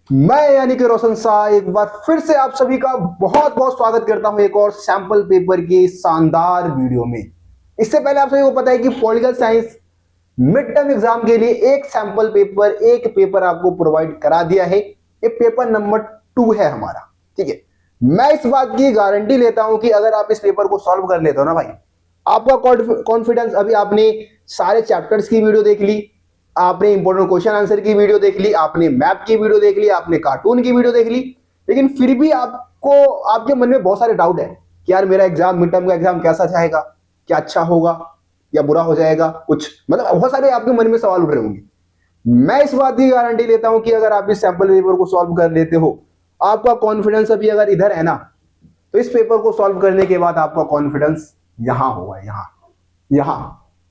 मैं यानी कि रोशन शाह एक बार फिर से आप सभी का बहुत बहुत स्वागत करता हूं एक और सैंपल पेपर की शानदार वीडियो में। इससे पहले आप सभी को पता है कि political science mid term exam के लिए एक पेपर आपको प्रोवाइड करा दिया है। ये पेपर नंबर 2 है हमारा। ठीक है, मैं इस बात की गारंटी लेता हूं कि अगर आप इस पेपर को सॉल्व कर लेते हो ना भाई, आपका कॉन्फिडेंस, अभी आपने सारे चैप्टर्स की वीडियो देख ली, आपने इंपॉर्टेंट क्वेश्चन आंसर की वीडियो देख ली, आपने मैप की वीडियो देख ली, आपने कार्टून की वीडियो देख ली, लेकिन फिर भी आपको आपके मन में बहुत सारे डाउट है कि यार मेरा एग्जाम, मिड टर्म का एग्जाम कैसा जाएगा, क्या अच्छा होगा या बुरा हो जाएगा, कुछ मतलब बहुत सारे आपके मन में सवाल उठ रहे होंगे। मैं इस बात की गारंटी लेता हूं कि अगर आप इस सैंपल पेपर को सॉल्व कर लेते हो, आपका कॉन्फिडेंस अभी अगर इधर है ना, तो इस पेपर को सॉल्व करने के बाद आपका कॉन्फिडेंस यहां होगा, यहां यहां,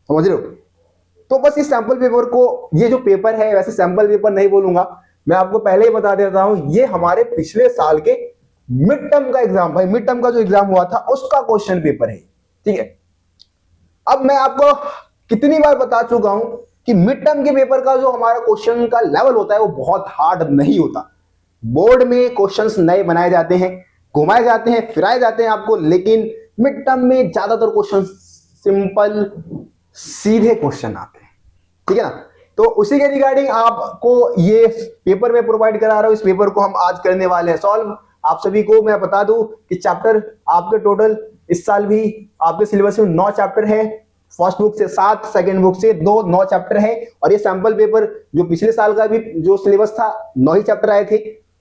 समझ रहे हो? तो बस इस सैंपल पेपर को, ये जो पेपर है, वैसे सैंपल पेपर नहीं बोलूंगा मैं, आपको पहले ही बता देता हूं, ये हमारे पिछले साल के मिड टर्म का एग्जाम, भाई मिड टर्म का जो एग्जाम हुआ था उसका क्वेश्चन पेपर है। ठीक है, अब मैं आपको कितनी बार बता चुका हूं कि मिड टर्म के पेपर का जो हमारा क्वेश्चन का लेवल होता है वो बहुत हार्ड नहीं होता। बोर्ड में क्वेश्चंस नए बनाए जाते हैं, घुमाए जाते हैं, फिराए जाते हैं आपको, लेकिन मिड टर्म में ज्यादातर क्वेश्चन सिंपल सीधे क्वेश्चन आते हैं। ठीक है ना? तो उसी के रिगार्डिंग आपको ये पेपर में प्रोवाइड करा रहा हूं। इस पेपर को हम आज करने वाले हैं सॉल्व। आप सभी को मैं बता दूं कि चैप्टर आपके टोटल इस साल भी आपके सिलेबस में 9 चैप्टर है। फर्स्ट बुक से 7, सेकंड बुक से 2, 9 चैप्टर है। और ये सैंपल पेपर जो पिछले साल का भी जो सिलेबस था, 9 ही चैप्टर आए थे,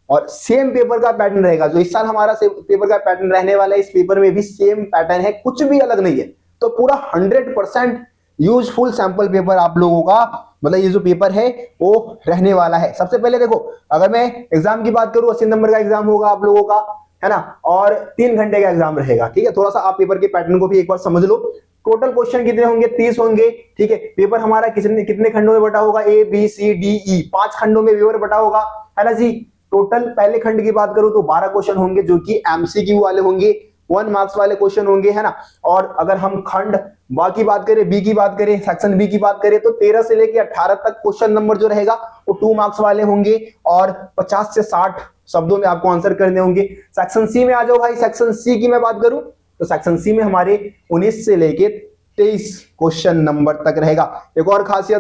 और सेम पेपर का पैटर्न रहेगा जो इस साल हमारा पेपर का पैटर्न रहने वाला है। इस पेपर में भी सेम पैटर्न है, कुछ भी अलग नहीं है। तो पूरा 100% यूजफुल सैंपल पेपर आप लोगों का, मतलब ये जो पेपर है वो रहने वाला है। सबसे पहले देखो, अगर मैं एग्जाम की बात करूं, 80 नंबर का एग्जाम होगा आप लोगों का, है ना, और 3 घंटे का एग्जाम रहेगा। ठीक है, थोड़ा सा आप पेपर के पैटर्न को भी एक बार समझ लो। टोटल क्वेश्चन कितने होंगे? 30 होंगे। ठीक है, पेपर हमारा कितने खंडों में बटा होगा? A B C D E, 5 खंडों में पेपर बटा होगा, है ना जी। टोटल पहले खंड की बात करूं तो 12 क्वेश्चन होंगे जो कि एमसीक्यू वाले होंगे, 1 मार्क्स वाले क्वेश्चन होंगे, है ना। और अगर हम खंड बा की बात करें, बी की बात करें, सेक्शन बी की बात करें, तो 13 से लेकर 18 तक क्वेश्चन नंबर जो रहेगा वो 2 मार्क्स वाले होंगे और 50 से 60 शब्दों में आपको आंसर करने होंगे। सेक्शन सी में आ जाओ भाई। सेक्शन सी की मैं बात करूं तो सेक्शन सी में हमारे 19 से लेके 23 क्वेश्चन नंबर तक रहेगा। एक और खास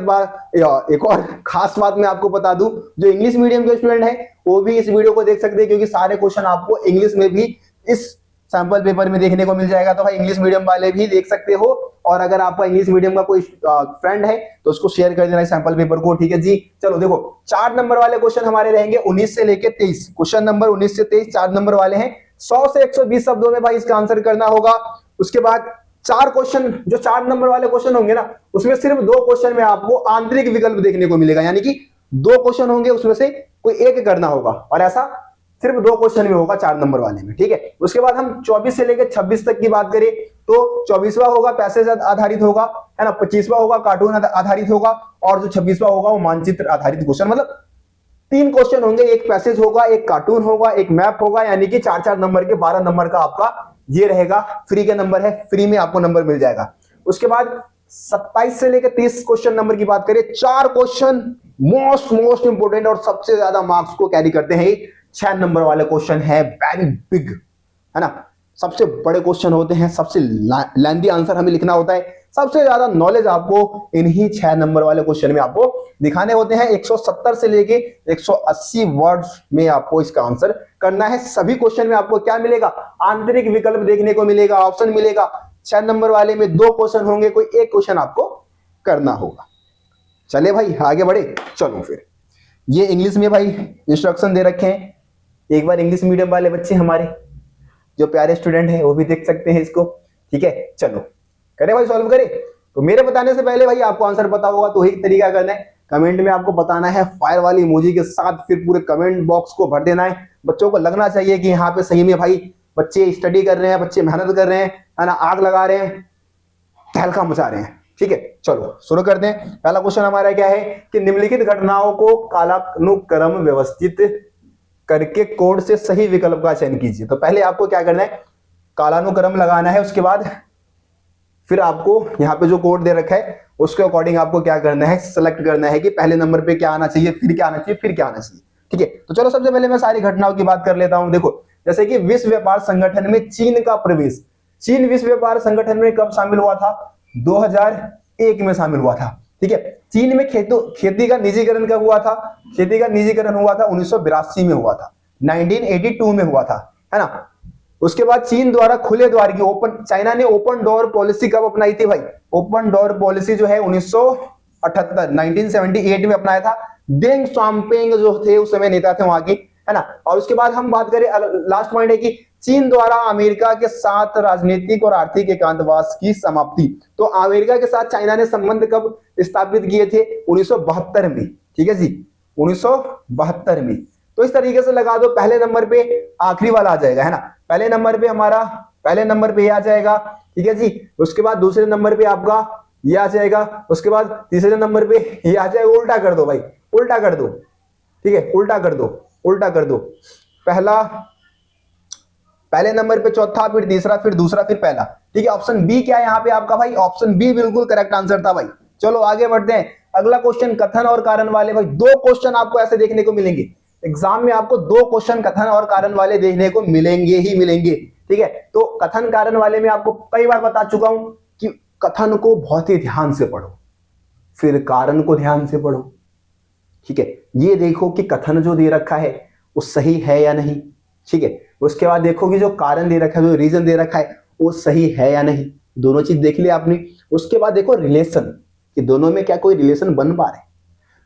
बात मैं आपको बता दूं, जो इंग्लिश मीडियम के स्टूडेंट है वो भी इस वीडियो को देख सकते हैं, क्योंकि सारे क्वेश्चन आपको इंग्लिश में भी इस सैंपल पेपर में देखने को मिल जाएगा। तो भाई इंग्लिश मीडियम वाले भी देख सकते हो, और अगर आपका इंग्लिश मीडियम का कोई फ्रेंड है तो उसको शेयर कर देना सैंपल पेपर को। ठीक है जी, चलो देखो, 4 नंबर वाले क्वेश्चन हमारे रहेंगे 19 से लेके 23। क्वेश्चन नंबर 19 से 23 4 नंबर वाले हैं। 100 से 120 शब्दों में भाई इसका आंसर करना होगा। उसके बाद 4 क्वेश्चन, जो 4 नंबर वाले क्वेश्चन होंगे ना, उसमें सिर्फ 2 क्वेश्चन में आपको आंतरिक विकल्प देखने को मिलेगा, यानी कि 2 क्वेश्चन होंगे, उसमें से कोई एक करना होगा, और ऐसा सिर्फ 2 क्वेश्चन में होगा 4 नंबर वाले में। ठीक है, उसके बाद हम 24 से लेकर 26 तक की बात करें तो 24वां होगा पैसेज आधारित होगा, है ना, 25वां होगा कार्टून आधारित होगा, और जो 26वां होगा वो मानचित्र आधारित क्वेश्चन। मतलब 3 क्वेश्चन होंगे, एक पैसेज होगा, एक कार्टून होगा, एक मैप होगा, यानी कि 4-4 नंबर के 12 नंबर का आपका ये रहेगा। फ्री के नंबर है, फ्री में आपको नंबर मिल जाएगा। उसके बाद 27 से लेकर 30 क्वेश्चन नंबर की बात करें, 4 क्वेश्चन मोस्ट इंपोर्टेंट और सबसे ज्यादा मार्क्स को कैरी करते हैं। 6 नंबर वाले क्वेश्चन है, वेरी बिग, है ना, सबसे बड़े क्वेश्चन होते हैं, सबसे लेंथी आंसर हमें लिखना होता है, सबसे ज्यादा नॉलेज आपको इन्हीं 6 नंबर वाले क्वेश्चन में आपको दिखाने होते हैं। 170 से लेके 180 वर्ड्स में आपको इसका आंसर करना है। सभी क्वेश्चन में आपको क्या मिलेगा? आंतरिक विकल्प देखने को मिलेगा, ऑप्शन मिलेगा। 6 नंबर वाले में 2 क्वेश्चन होंगे, कोई एक क्वेश्चन आपको करना होगा। चले भाई आगे बढ़े, चलो फिर। ये इंग्लिश में भाई इंस्ट्रक्शन दे रखे हैं, एक बार इंग्लिश मीडियम वाले बच्चे हमारे जो प्यारे स्टूडेंट हैं वो भी देख सकते हैं इसको। ठीक है, चलो करें भाई, सॉल्व करें। तो मेरे बताने से पहले भाई आपको आंसर पता होगा, तो एक तरीका करना है, कमेंट में आपको बताना है फायर वाली इमोजी के साथ, फिर पूरे कमेंट बॉक्स को भर देना है। बच्चों को लगना चाहिए कि यहाँ पे सही में भाई बच्चे स्टडी कर रहे हैं, बच्चे मेहनत कर रहे हैं, है ना, आग लगा रहे हैं, तहलका मचा रहे हैं। ठीक है, चलो शुरू करते हैं। पहला क्वेश्चन हमारा क्या है कि निम्नलिखित घटनाओं को कालानुक्रम व्यवस्थित करके कोड से सही विकल्प का चयन कीजिए। तो पहले आपको क्या करना है? कालानुक्रम लगाना है। उसके बाद फिर आपको यहाँ पे जो कोड दे रखा है उसके अकॉर्डिंग आपको क्या करना है? सेलेक्ट करना है कि पहले नंबर पे क्या आना चाहिए, फिर क्या आना चाहिए, फिर क्या आना चाहिए। ठीक है, तो चलो सबसे पहले मैं सारी घटनाओं की बात कर लेता हूं। देखो, जैसे कि विश्व व्यापार संगठन में चीन का प्रवेश। चीन विश्व व्यापार संगठन में कब शामिल हुआ था? 2001 में शामिल हुआ था। ठीक है, चीन में खेती का निजीकरण कब हुआ था? खेती का निजीकरण हुआ था 1982 में हुआ था, 1982 में हुआ था, है ना। उसके बाद चीन द्वारा खुले द्वार की चाइना ने ओपन डोर पॉलिसी कब अपनाई थी भाई? ओपन डोर पॉलिसी जो है 1978 में अपनाया था। डेंग स्वाम्पेंग जो थे उस समय नेता थे वहां के, है ना। और उसके बाद हम बात करें, लास्ट पॉइंट है कि चीन द्वारा अमेरिका के साथ राजनीतिक और आर्थिक एकांतवास की समाप्ति। तो अमेरिका के साथ चाइना ने संबंध कब स्थापित किए थे? 1972 में। ठीक है जी, 1972 में। तो इस तरीके से लगा दो, पहले नंबर पे आखिरी वाला आ जाएगा, है ना। पहले नंबर पे हमारा, पहले नंबर पे ये आ जाएगा, ठीक है जी। उसके बाद दूसरे नंबर पे आपका ये आ जाएगा, उसके बाद तीसरे नंबर पे ये आ जाएगा। उल्टा कर दो भाई, उल्टा कर दो, ठीक है, उल्टा कर दो, उल्टा कर दो। पहले नंबर पे चौथा, फिर तीसरा, फिर दूसरा, फिर पहला। ठीक है, ऑप्शन बी क्या है यहाँ पे आपका भाई? ऑप्शन बी बिल्कुल करेक्ट आंसर था भाई। चलो आगे बढ़ते हैं। अगला क्वेश्चन कथन और कारण वाले। भाई 2 क्वेश्चन आपको ऐसे देखने को मिलेंगे एग्जाम में, आपको 2 क्वेश्चन कथन और कारण वाले देखने को मिलेंगे ही मिलेंगे। ठीक है, तो कथन कारण वाले में आपको कई बार बता चुका हूं कि कथन को बहुत ही ध्यान से पढ़ो, फिर कारण को ध्यान से पढ़ो। ठीक है, ये देखो कि कथन जो दे रखा है वो सही है या नहीं। ठीक है, उसके बाद देखो कि जो कारण दे रखा है, जो रीजन दे रखा है वो सही है या नहीं। दोनों चीज देख लिया आपने। उसके बाद देखो रिलेशन, कि दोनों में क्या कोई रिलेशन बन पा रहे।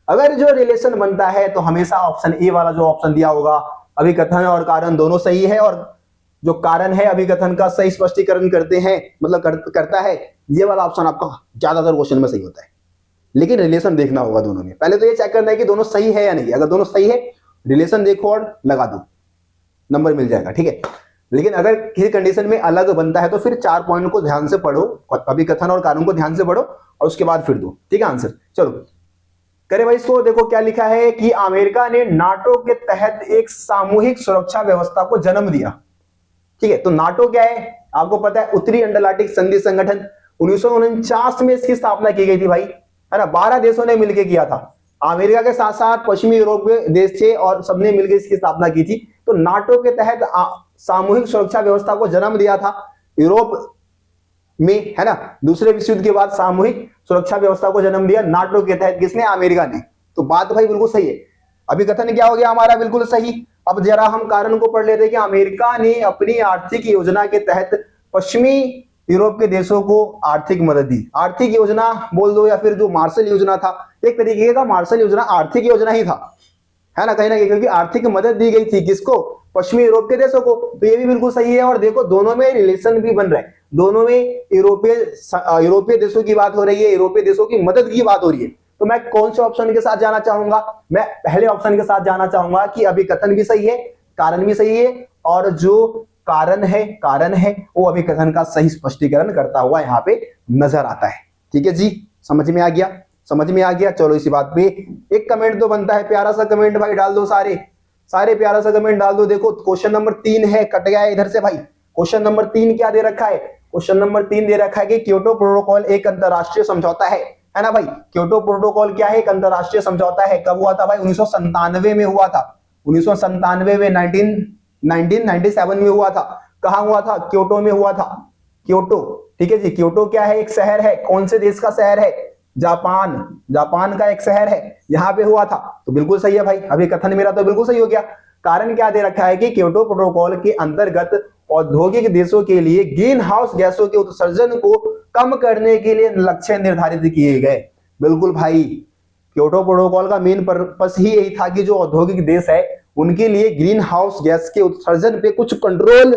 अगर जो रिलेशन बनता है तो हमेशा ऑप्शन ए वाला जो ऑप्शन दिया होगा, अभिकथन और कारण दोनों सही है, और जो कारण है अभिकथन का सही स्पष्टीकरण करते हैं, मतलब करता है, ये वाला ऑप्शन आपका ज्यादातर क्वेश्चन में सही होता है। लेकिन रिलेशन देखना होगा दोनों में। पहले तो ये चेक करना है कि दोनों सही है या नहीं। अगर दोनों सही है, रिलेशन देखो और लगा दो, नंबर मिल जाएगा। ठीक है, लेकिन अगर किसी कंडीशन में अलग बनता है तो फिर 4 पॉइंट को ध्यान से पढ़ो, अभिकथन और कारण को ध्यान से पढ़ो, और उसके बाद फिर दो। ठीक है, आंसर चलो करे भाई। इसको देखो क्या लिखा है कि अमेरिका ने नाटो के तहत एक सामूहिक सुरक्षा व्यवस्था को जन्म दिया। ठीक है, तो नाटो क्या है आपको पता है? उत्तरी अंटार्कटिक संधि संगठन। 1949 में इसकी स्थापना की गई थी भाई, है ना। 12 देशों ने मिलकर किया था। अमेरिका के साथ साथ पश्चिमी यूरोप के देश थे और सबने मिलकर इसकी स्थापना की थी। तो नाटो के तहत सामूहिक सुरक्षा व्यवस्था को जन्म दिया था यूरोप में, है ना। दूसरे विश्व युद्ध के बाद सामूहिक सुरक्षा व्यवस्था को जन्म दिया नाटो के तहत। किसने? अमेरिका ने। तो बात भाई बिल्कुल सही है। अभिकथन क्या हो गया हमारा? बिल्कुल सही। अब जरा हम कारण को पढ़ लेते हैं कि अमेरिका ने अपनी आर्थिक योजना के तहत पश्चिमी यूरोप के देशों को आर्थिक मदद दी। आर्थिक योजना बोल दो या फिर जो मार्शल योजना था, एक तरीके का मार्शल योजना आर्थिक योजना ही था, है ना, कहीं ना कहीं, क्योंकि आर्थिक मदद दी गई थी किसको? पश्चिमी यूरोप के देशों को। तो ये भी बिल्कुल सही है। और देखो दोनों में रिलेशन भी बन रहा है, दोनों में यूरोपीय देशों की बात हो रही है, यूरोपीय देशों की मदद की बात हो रही है। तो मैं कौन से ऑप्शन के साथ जाना चाहूंगा? मैं पहले ऑप्शन के साथ जाना चाहूंगा कि अभिकथन भी सही है, कारण भी सही है, और जो कारण है वो अभिकथन का सही स्पष्टीकरण करता हुआ यहाँ पे नजर आता है। ठीक है जी, समझ में आ गया? समझ में आ गया। चलो इसी बात पे एक कमेंट तो बनता है, प्यारा सा कमेंट भाई डाल दो, सारे प्यारा सा कमेंट डाल दो। देखो क्वेश्चन नंबर 3 है, कट गया है इधर से भाई। क्वेश्चन नंबर 3 क्या दे रखा है? क्वेश्चन नंबर 3 दे रखा है कि क्योटो प्रोटोकॉल एक अंतरराष्ट्रीय समझौता है ना भाई। क्योटो प्रोटोकॉल क्या है? एक अंतरराष्ट्रीय समझौता है। कब हुआ था भाई? 1997 में हुआ था। 1997 में 1997 में हुआ था। कहां हुआ था? क्योटो में हुआ था। क्योटो, ठीक है जी। क्योटो क्या है? एक शहर है। कौन से देश का शहर है? जापान का एक शहर है, यहां पे हुआ था। तो बिल्कुल सही है भाई, अभी कथन मेरा तो बिल्कुल सही हो गया। कारण क्या दे रखा है कि क्योटो प्रोटोकॉल के अंतर्गत औद्योगिक देशों के लिए ग्रीन हाउस गैसों के उत्सर्जन को कम करने के लिए लक्ष्य निर्धारित किए गए। बिल्कुल भाई, क्योटो प्रोटोकॉल का मेन पर्पस ही यही था कि जो औद्योगिक देश है उनके लिए ग्रीन हाउस गैस के उत्सर्जन पे कुछ कंट्रोल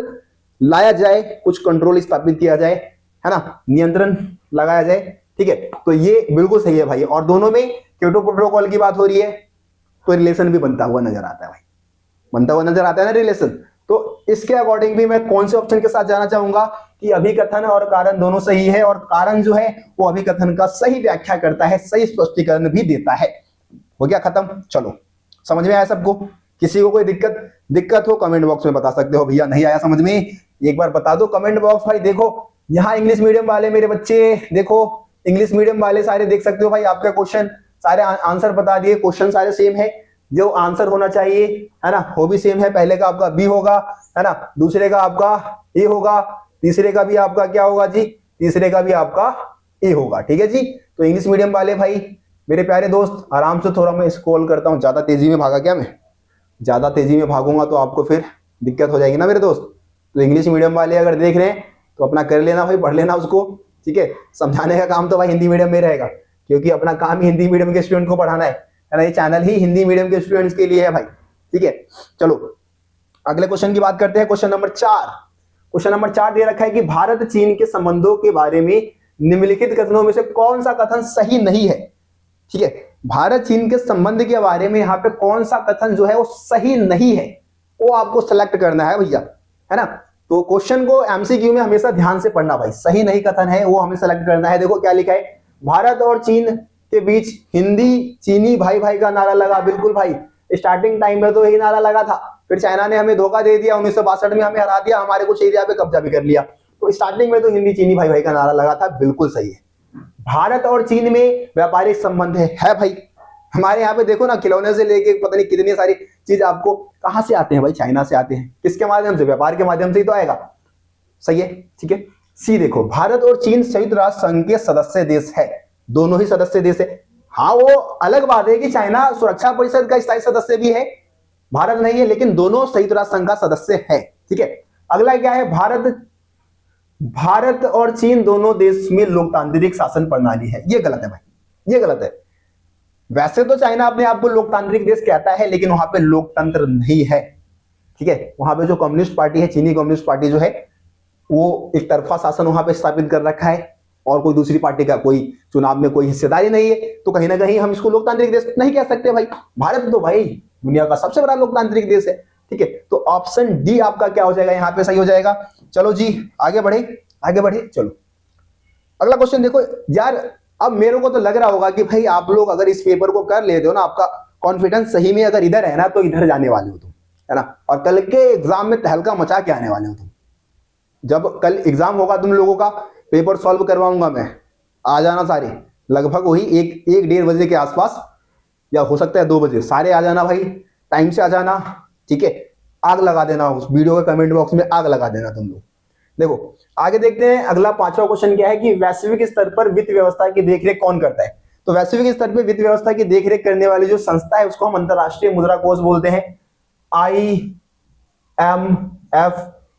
लाया जाए, कुछ कंट्रोल स्थापित किया जाए, है ना, नियंत्रण लगाया जाए। ठीक है, तो ये बिल्कुल सही है भाई। और दोनों में क्योटो प्रोटोकॉल की बात हो रही है तो रिलेशन भी बनता हुआ नजर आता है भाई, बनता हुआ नजर आता है ना रिलेशन। तो इसके अकॉर्डिंग भी मैं कौन से ऑप्शन के साथ जाना चाहूंगा कि अभिकथन और कारण दोनों सही है, और कारण जो है वो अभिकथन का सही व्याख्या करता है, सही स्पष्टीकरण भी देता है। हो गया खत्म। चलो समझ में आया सबको? किसी को कोई दिक्कत हो कमेंट बॉक्स में बता सकते हो, भैया नहीं आया समझ में एक बार बता दो कमेंट बॉक्स। भाई देखो यहाँ इंग्लिश मीडियम वाले मेरे बच्चे, देखो इंग्लिश मीडियम वाले सारे देख सकते हो भाई, आपका क्वेश्चन सारे आंसर बता दिए, क्वेश्चन सारे सेम है। जो आंसर होना चाहिए, है ना, वो भी सेम है। पहले का आपका बी होगा, है ना, दूसरे का आपका ए होगा, तीसरे का भी आपका क्या होगा जी, तीसरे का भी आपका ए होगा। ठीक है जी। तो इंग्लिश मीडियम वाले भाई मेरे प्यारे दोस्त आराम से, थोड़ा मैं स्क्रॉल करता हूं, ज्यादा तेजी में भागा क्या मैं, ज्यादा तेजी में भागूंगा तो आपको फिर दिक्कत हो जाएगी ना मेरे दोस्त। तो इंग्लिश मीडियम वाले अगर देख रहे हैं तो अपना कर लेना भाई, पढ़ लेना उसको। ठीक है, समझाने का काम तो भाई हिंदी मीडियम में रहेगा, क्योंकि अपना काम ही हिंदी मीडियम के स्टूडेंट को पढ़ाना है ना, ये चैनल ही हिंदी मीडियम के स्टूडेंट्स के लिए है भाई। ठीक है, चलो अगले क्वेश्चन की बात करते हैं। क्वेश्चन नंबर 4, क्वेश्चन नंबर 4 दे रखा है कि भारत चीन के संबंधों के बारे में निम्नलिखित कथनों में से कौन सा कथन सही नहीं है। ठीक है, भारत चीन के संबंध के बारे में यहाँ पे कौन सा कथन जो है वो सही नहीं है, वो आपको सेलेक्ट करना है भैया, है ना। तो क्वेश्चन को एमसीक्यू में हमेशा ध्यान से पढ़ना भाई, सही नहीं कथन है वो हमें सेलेक्ट करना है। देखो क्या लिखा है, भारत और चीन के बीच हिंदी चीनी भाई भाई का नारा लगा। बिल्कुल भाई, स्टार्टिंग टाइम में तो यही नारा लगा था, फिर चाइना ने हमें धोखा दे दिया, 1962 में हमें हरा दिया, हमारे कुछ एरिया पे कब्जा भी कर लिया। तो स्टार्टिंग में तो हिंदी चीनी भाई भाई का नारा लगा था, बिल्कुल सही है। भारत और चीन में व्यापारिक संबंध है भाई। हमारे यहाँ पे देखो ना, खिलौने से लेके पता नहीं कितनी सारी चीज आपको कहां से आते हैं भाई, चाइना से आते हैं। किसके माध्यम से, व्यापार के माध्यम से ही तो आएगा। सही है, ठीक है। सी देखो, भारत और चीन संयुक्त राष्ट्र संघ के सदस्य देश है, दोनों ही सदस्य देश है। हाँ, वो अलग बात है कि चाइना सुरक्षा परिषद का स्थायी सदस्य भी है, भारत नहीं है, लेकिन दोनों संयुक्त राष्ट्र संघ का सदस्य है। ठीक है, अगला क्या है, भारत और चीन दोनों देश में लोकतांत्रिक शासन प्रणाली है। ये गलत है भाई, ये गलत है। वैसे तो चाइना अपने आप को लोकतांत्रिक देश कहता है, लेकिन वहां पे लोकतंत्र नहीं है। ठीक है, वहां पे जो कम्युनिस्ट पार्टी है, चीनी कम्युनिस्ट पार्टी जो है, वो एक तरफा शासन वहां पे स्थापित कर रखा है, और कोई दूसरी पार्टी का कोई चुनाव में कोई हिस्सेदारी नहीं है। तो कहीं ना कहीं हम इसको लोकतांत्रिक देश नहीं कह सकते भाई। भारत तो भाई दुनिया का सबसे बड़ा लोकतांत्रिक देश है। ठीक है, तो ऑप्शन डी आपका क्या हो जाएगा, यहाँ पे सही हो जाएगा। चलो जी आगे बढ़े, आगे बढ़े। चलो अगला क्वेश्चन देखो यार। अब मेरे को तो लग रहा होगा कि भाई आप लोग अगर इस पेपर को कर लेते हो ना, आपका कॉन्फिडेंस सही में अगर इधर है ना, तो इधर जाने वाले हो तुम, है ना। और कल के एग्जाम में तहलका मचा के आने वाले हो तुम। जब कल एग्जाम होगा तुम लोगों का, पेपर सॉल्व करवाऊंगा मैं, आ जाना सारे, लगभग वही 1-1:30 बजे के आसपास, या हो सकता है 2 बजे। सारे आ जाना भाई, टाइम से आ जाना। ठीक है, आग लगा देना उस वीडियो के कमेंट बॉक्स में, आग लगा देना तुम लोग। देखो आगे देखते हैं, अगला 5वां क्वेश्चन क्या है कि वैश्विक स्तर पर वित्त व्यवस्था की देखरेख कौन करता है। तो वैश्विक स्तर पर वित्त व्यवस्था की देखरेख करने वाली जो संस्था है, उसको हम अंतरराष्ट्रीय मुद्रा कोष बोलते हैं, IMF,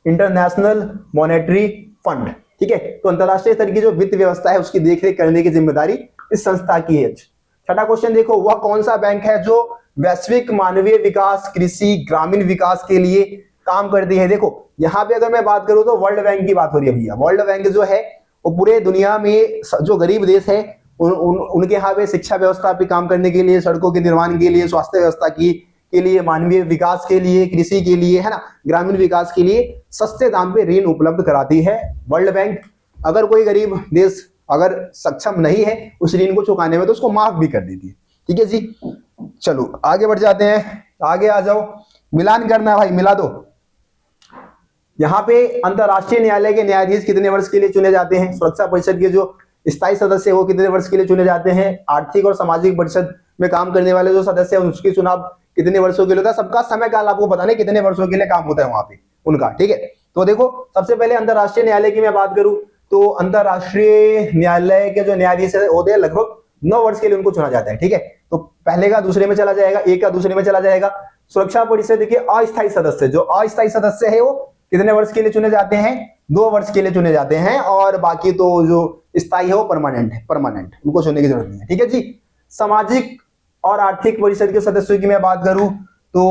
इंटरनेशनल मॉनेटरी फंड। ठीक है, तो अंतरराष्ट्रीय स्तर की जो वित्त व्यवस्था है उसकी देखरेख करने की जिम्मेदारी इस संस्था की है। छठा क्वेश्चन देखो, वह कौन सा बैंक है जो वैश्विक मानवीय विकास, कृषि, ग्रामीण विकास के लिए काम करती है। देखो यहाँ पे अगर मैं बात करूं तो वर्ल्ड बैंक की बात हो रही है भैया। वर्ल्ड बैंक जो है वो पूरे दुनिया में जो गरीब देश है उनके यहाँ पे शिक्षा व्यवस्था पे काम करने के लिए, सड़कों के निर्माण के लिए, स्वास्थ्य व्यवस्था के लिए, मानवीय विकास के लिए, कृषि के लिए, है ना, ग्रामीण विकास के लिए सस्ते दाम पे ऋण उपलब्ध कराती है वर्ल्ड बैंक। अगर कोई गरीब देश अगर सक्षम नहीं है उस ऋण को चुकाने में, तो उसको माफ भी कर देती है। ठीक है जी, चलो आगे बढ़ जाते हैं, आगे आ जाओ। मिलान करना है भाई, मिला दो। यहाँ पे अंतरराष्ट्रीय न्यायालय के न्यायाधीश कितने वर्ष के लिए चुने जाते हैं, सुरक्षा परिषद के जो स्थायी सदस्य वो कितने वर्ष के लिए चुने जाते हैं, आर्थिक और सामाजिक परिषद में काम करने वाले जो सदस्य हैं उसके चुनाव कितने वर्षों के लिए होता है, सबका समय काल आपको बताना है कितने वर्षों के लिए काम होता है वहां पे उनका। ठीक है, तो देखो सबसे पहले अंतरराष्ट्रीय न्यायालय की मैं बात करूं तो अंतरराष्ट्रीय न्यायालय के जो न्यायाधीश होते हैं लगभग 9 वर्ष के लिए उनको चुना जाता है। ठीक है, तो पहले का दूसरे में चला जाएगा, एक का दूसरे में चला जाएगा। सुरक्षा परिषद के अस्थायी सदस्य, जो अस्थायी सदस्य है वो कितने वर्ष के लिए चुने जाते हैं, 2 वर्ष के लिए चुने जाते हैं, और बाकी तो जो स्थायी है वो परमानेंट है, परमानेंट, उनको चुनने की जरूरत नहीं है। ठीक है जी, सामाजिक और आर्थिक परिषद के सदस्यों की मैं बात करूं तो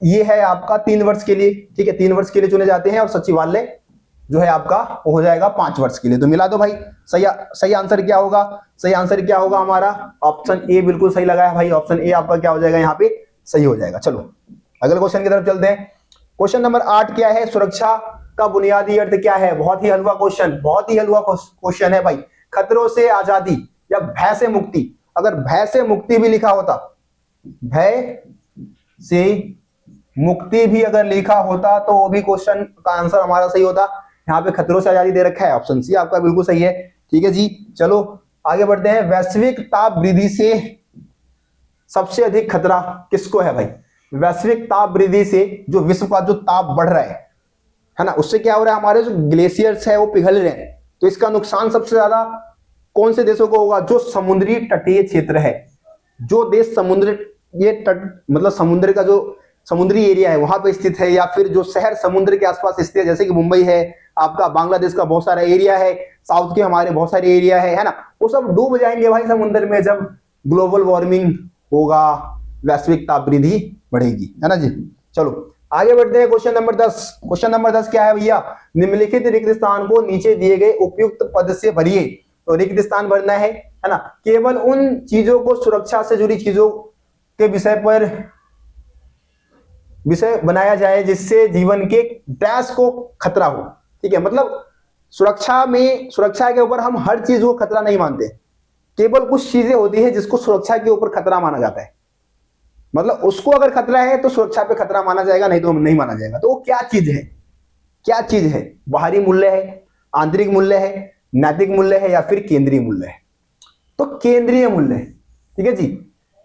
ये है आपका 3 वर्ष के लिए। ठीक है, 3 वर्ष के लिए चुने जाते हैं, और सचिवालय जो है आपका वो हो जाएगा 5 वर्ष के लिए। तो मिला दो भाई, सही आंसर क्या होगा, सही आंसर क्या होगा हमारा, ऑप्शन ए बिल्कुल सही लगा है भाई। ऑप्शन ए आपका क्या हो जाएगा, यहाँ पे सही हो जाएगा। चलो अगले क्वेश्चन की तरफ चलते हैं। क्वेश्चन नंबर 8 क्या है, सुरक्षा का बुनियादी अर्थ क्या है। बहुत ही हलवा क्वेश्चन, बहुत ही हलवा क्वेश्चन है भाई। खतरों से आजादी या भय से मुक्ति, अगर भय से मुक्ति भी लिखा होता, भय से मुक्ति भी अगर लिखा होता तो वो भी क्वेश्चन का आंसर हमारा सही होता। यहाँ पे खतरों से आजादी दे रखा है, ऑप्शन सी आपका बिल्कुल सही है। ठीक है जी, चलो आगे बढ़ते हैं। वैश्विक ताप वृद्धि से सबसे अधिक खतरा किसको है भाई? वैश्विक ताप वृद्धि से जो विश्व का जो ताप बढ़ रहा है ना, उससे क्या हो रहा है, हमारे जो ग्लेशियर्स है वो पिघल रहे हैं। तो इसका नुकसान सबसे ज्यादा कौन से देशों को होगा? जो समुद्री तटीय क्षेत्र है, जो देश समुद्र, ये तट मतलब समुद्र का जो समुद्री एरिया है वहां पे स्थित है, या फिर जो शहर समुद्र के आसपास स्थित है, जैसे कि मुंबई है आपका, बांग्लादेश का बहुत सारा एरिया है, साउथ के हमारे बहुत सारे एरिया है ना, वो सब डूब जाएंगे भाई समुद्र में जब ग्लोबल वार्मिंग होगा, वैश्विक ताप वृद्धि बढ़ेगी, है ना जी। चलो आगे बढ़ते हैं। Question number 10। क्वेश्चन नंबर 10 क्या है भैया? निम्नलिखित रिक्त स्थान को नीचे दिए गए उपयुक्त पद से भरिए। तो रिक्त स्थान भरना है ना, केवल उन चीजों को, सुरक्षा से जुड़ी चीजों के विषय बनाया जाए जिससे जीवन के डैश को खतरा हो। ठीक है, मतलब सुरक्षा के ऊपर हम हर चीज को खतरा नहीं मानते, केवल कुछ चीजें होती है जिसको सुरक्षा के ऊपर खतरा माना जाता है। मतलब उसको अगर खतरा है तो सुरक्षा पे खतरा माना जाएगा, नहीं तो नहीं माना जाएगा। तो वो क्या चीज है? क्या चीज है? बाहरी मूल्य है, आंतरिक मूल्य है, नैतिक मूल्य है, या फिर केंद्रीय मूल्य है? तो केंद्रीय मूल्य है। ठीक है जी,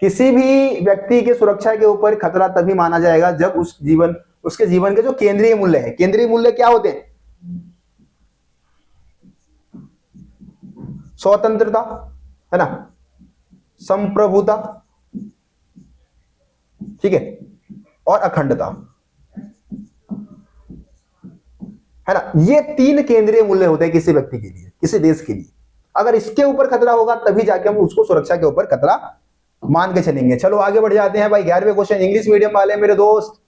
किसी भी व्यक्ति के सुरक्षा के ऊपर खतरा तभी माना जाएगा जब उसके जीवन के जो केंद्रीय मूल्य है। केंद्रीय मूल्य क्या होते हैं? स्वतंत्रता, है ना, संप्रभुता, ठीक है, और अखंडता, है ना। ये 3 केंद्रीय मूल्य होते हैं किसी व्यक्ति के लिए, किसी देश के लिए। अगर इसके ऊपर खतरा होगा तभी जाके हम उसको सुरक्षा के ऊपर खतरा मान के चलेंगे। चलो आगे बढ़ जाते हैं भाई। 11वें क्वेश्चन, इंग्लिश मीडियम वाले मेरे दोस्त,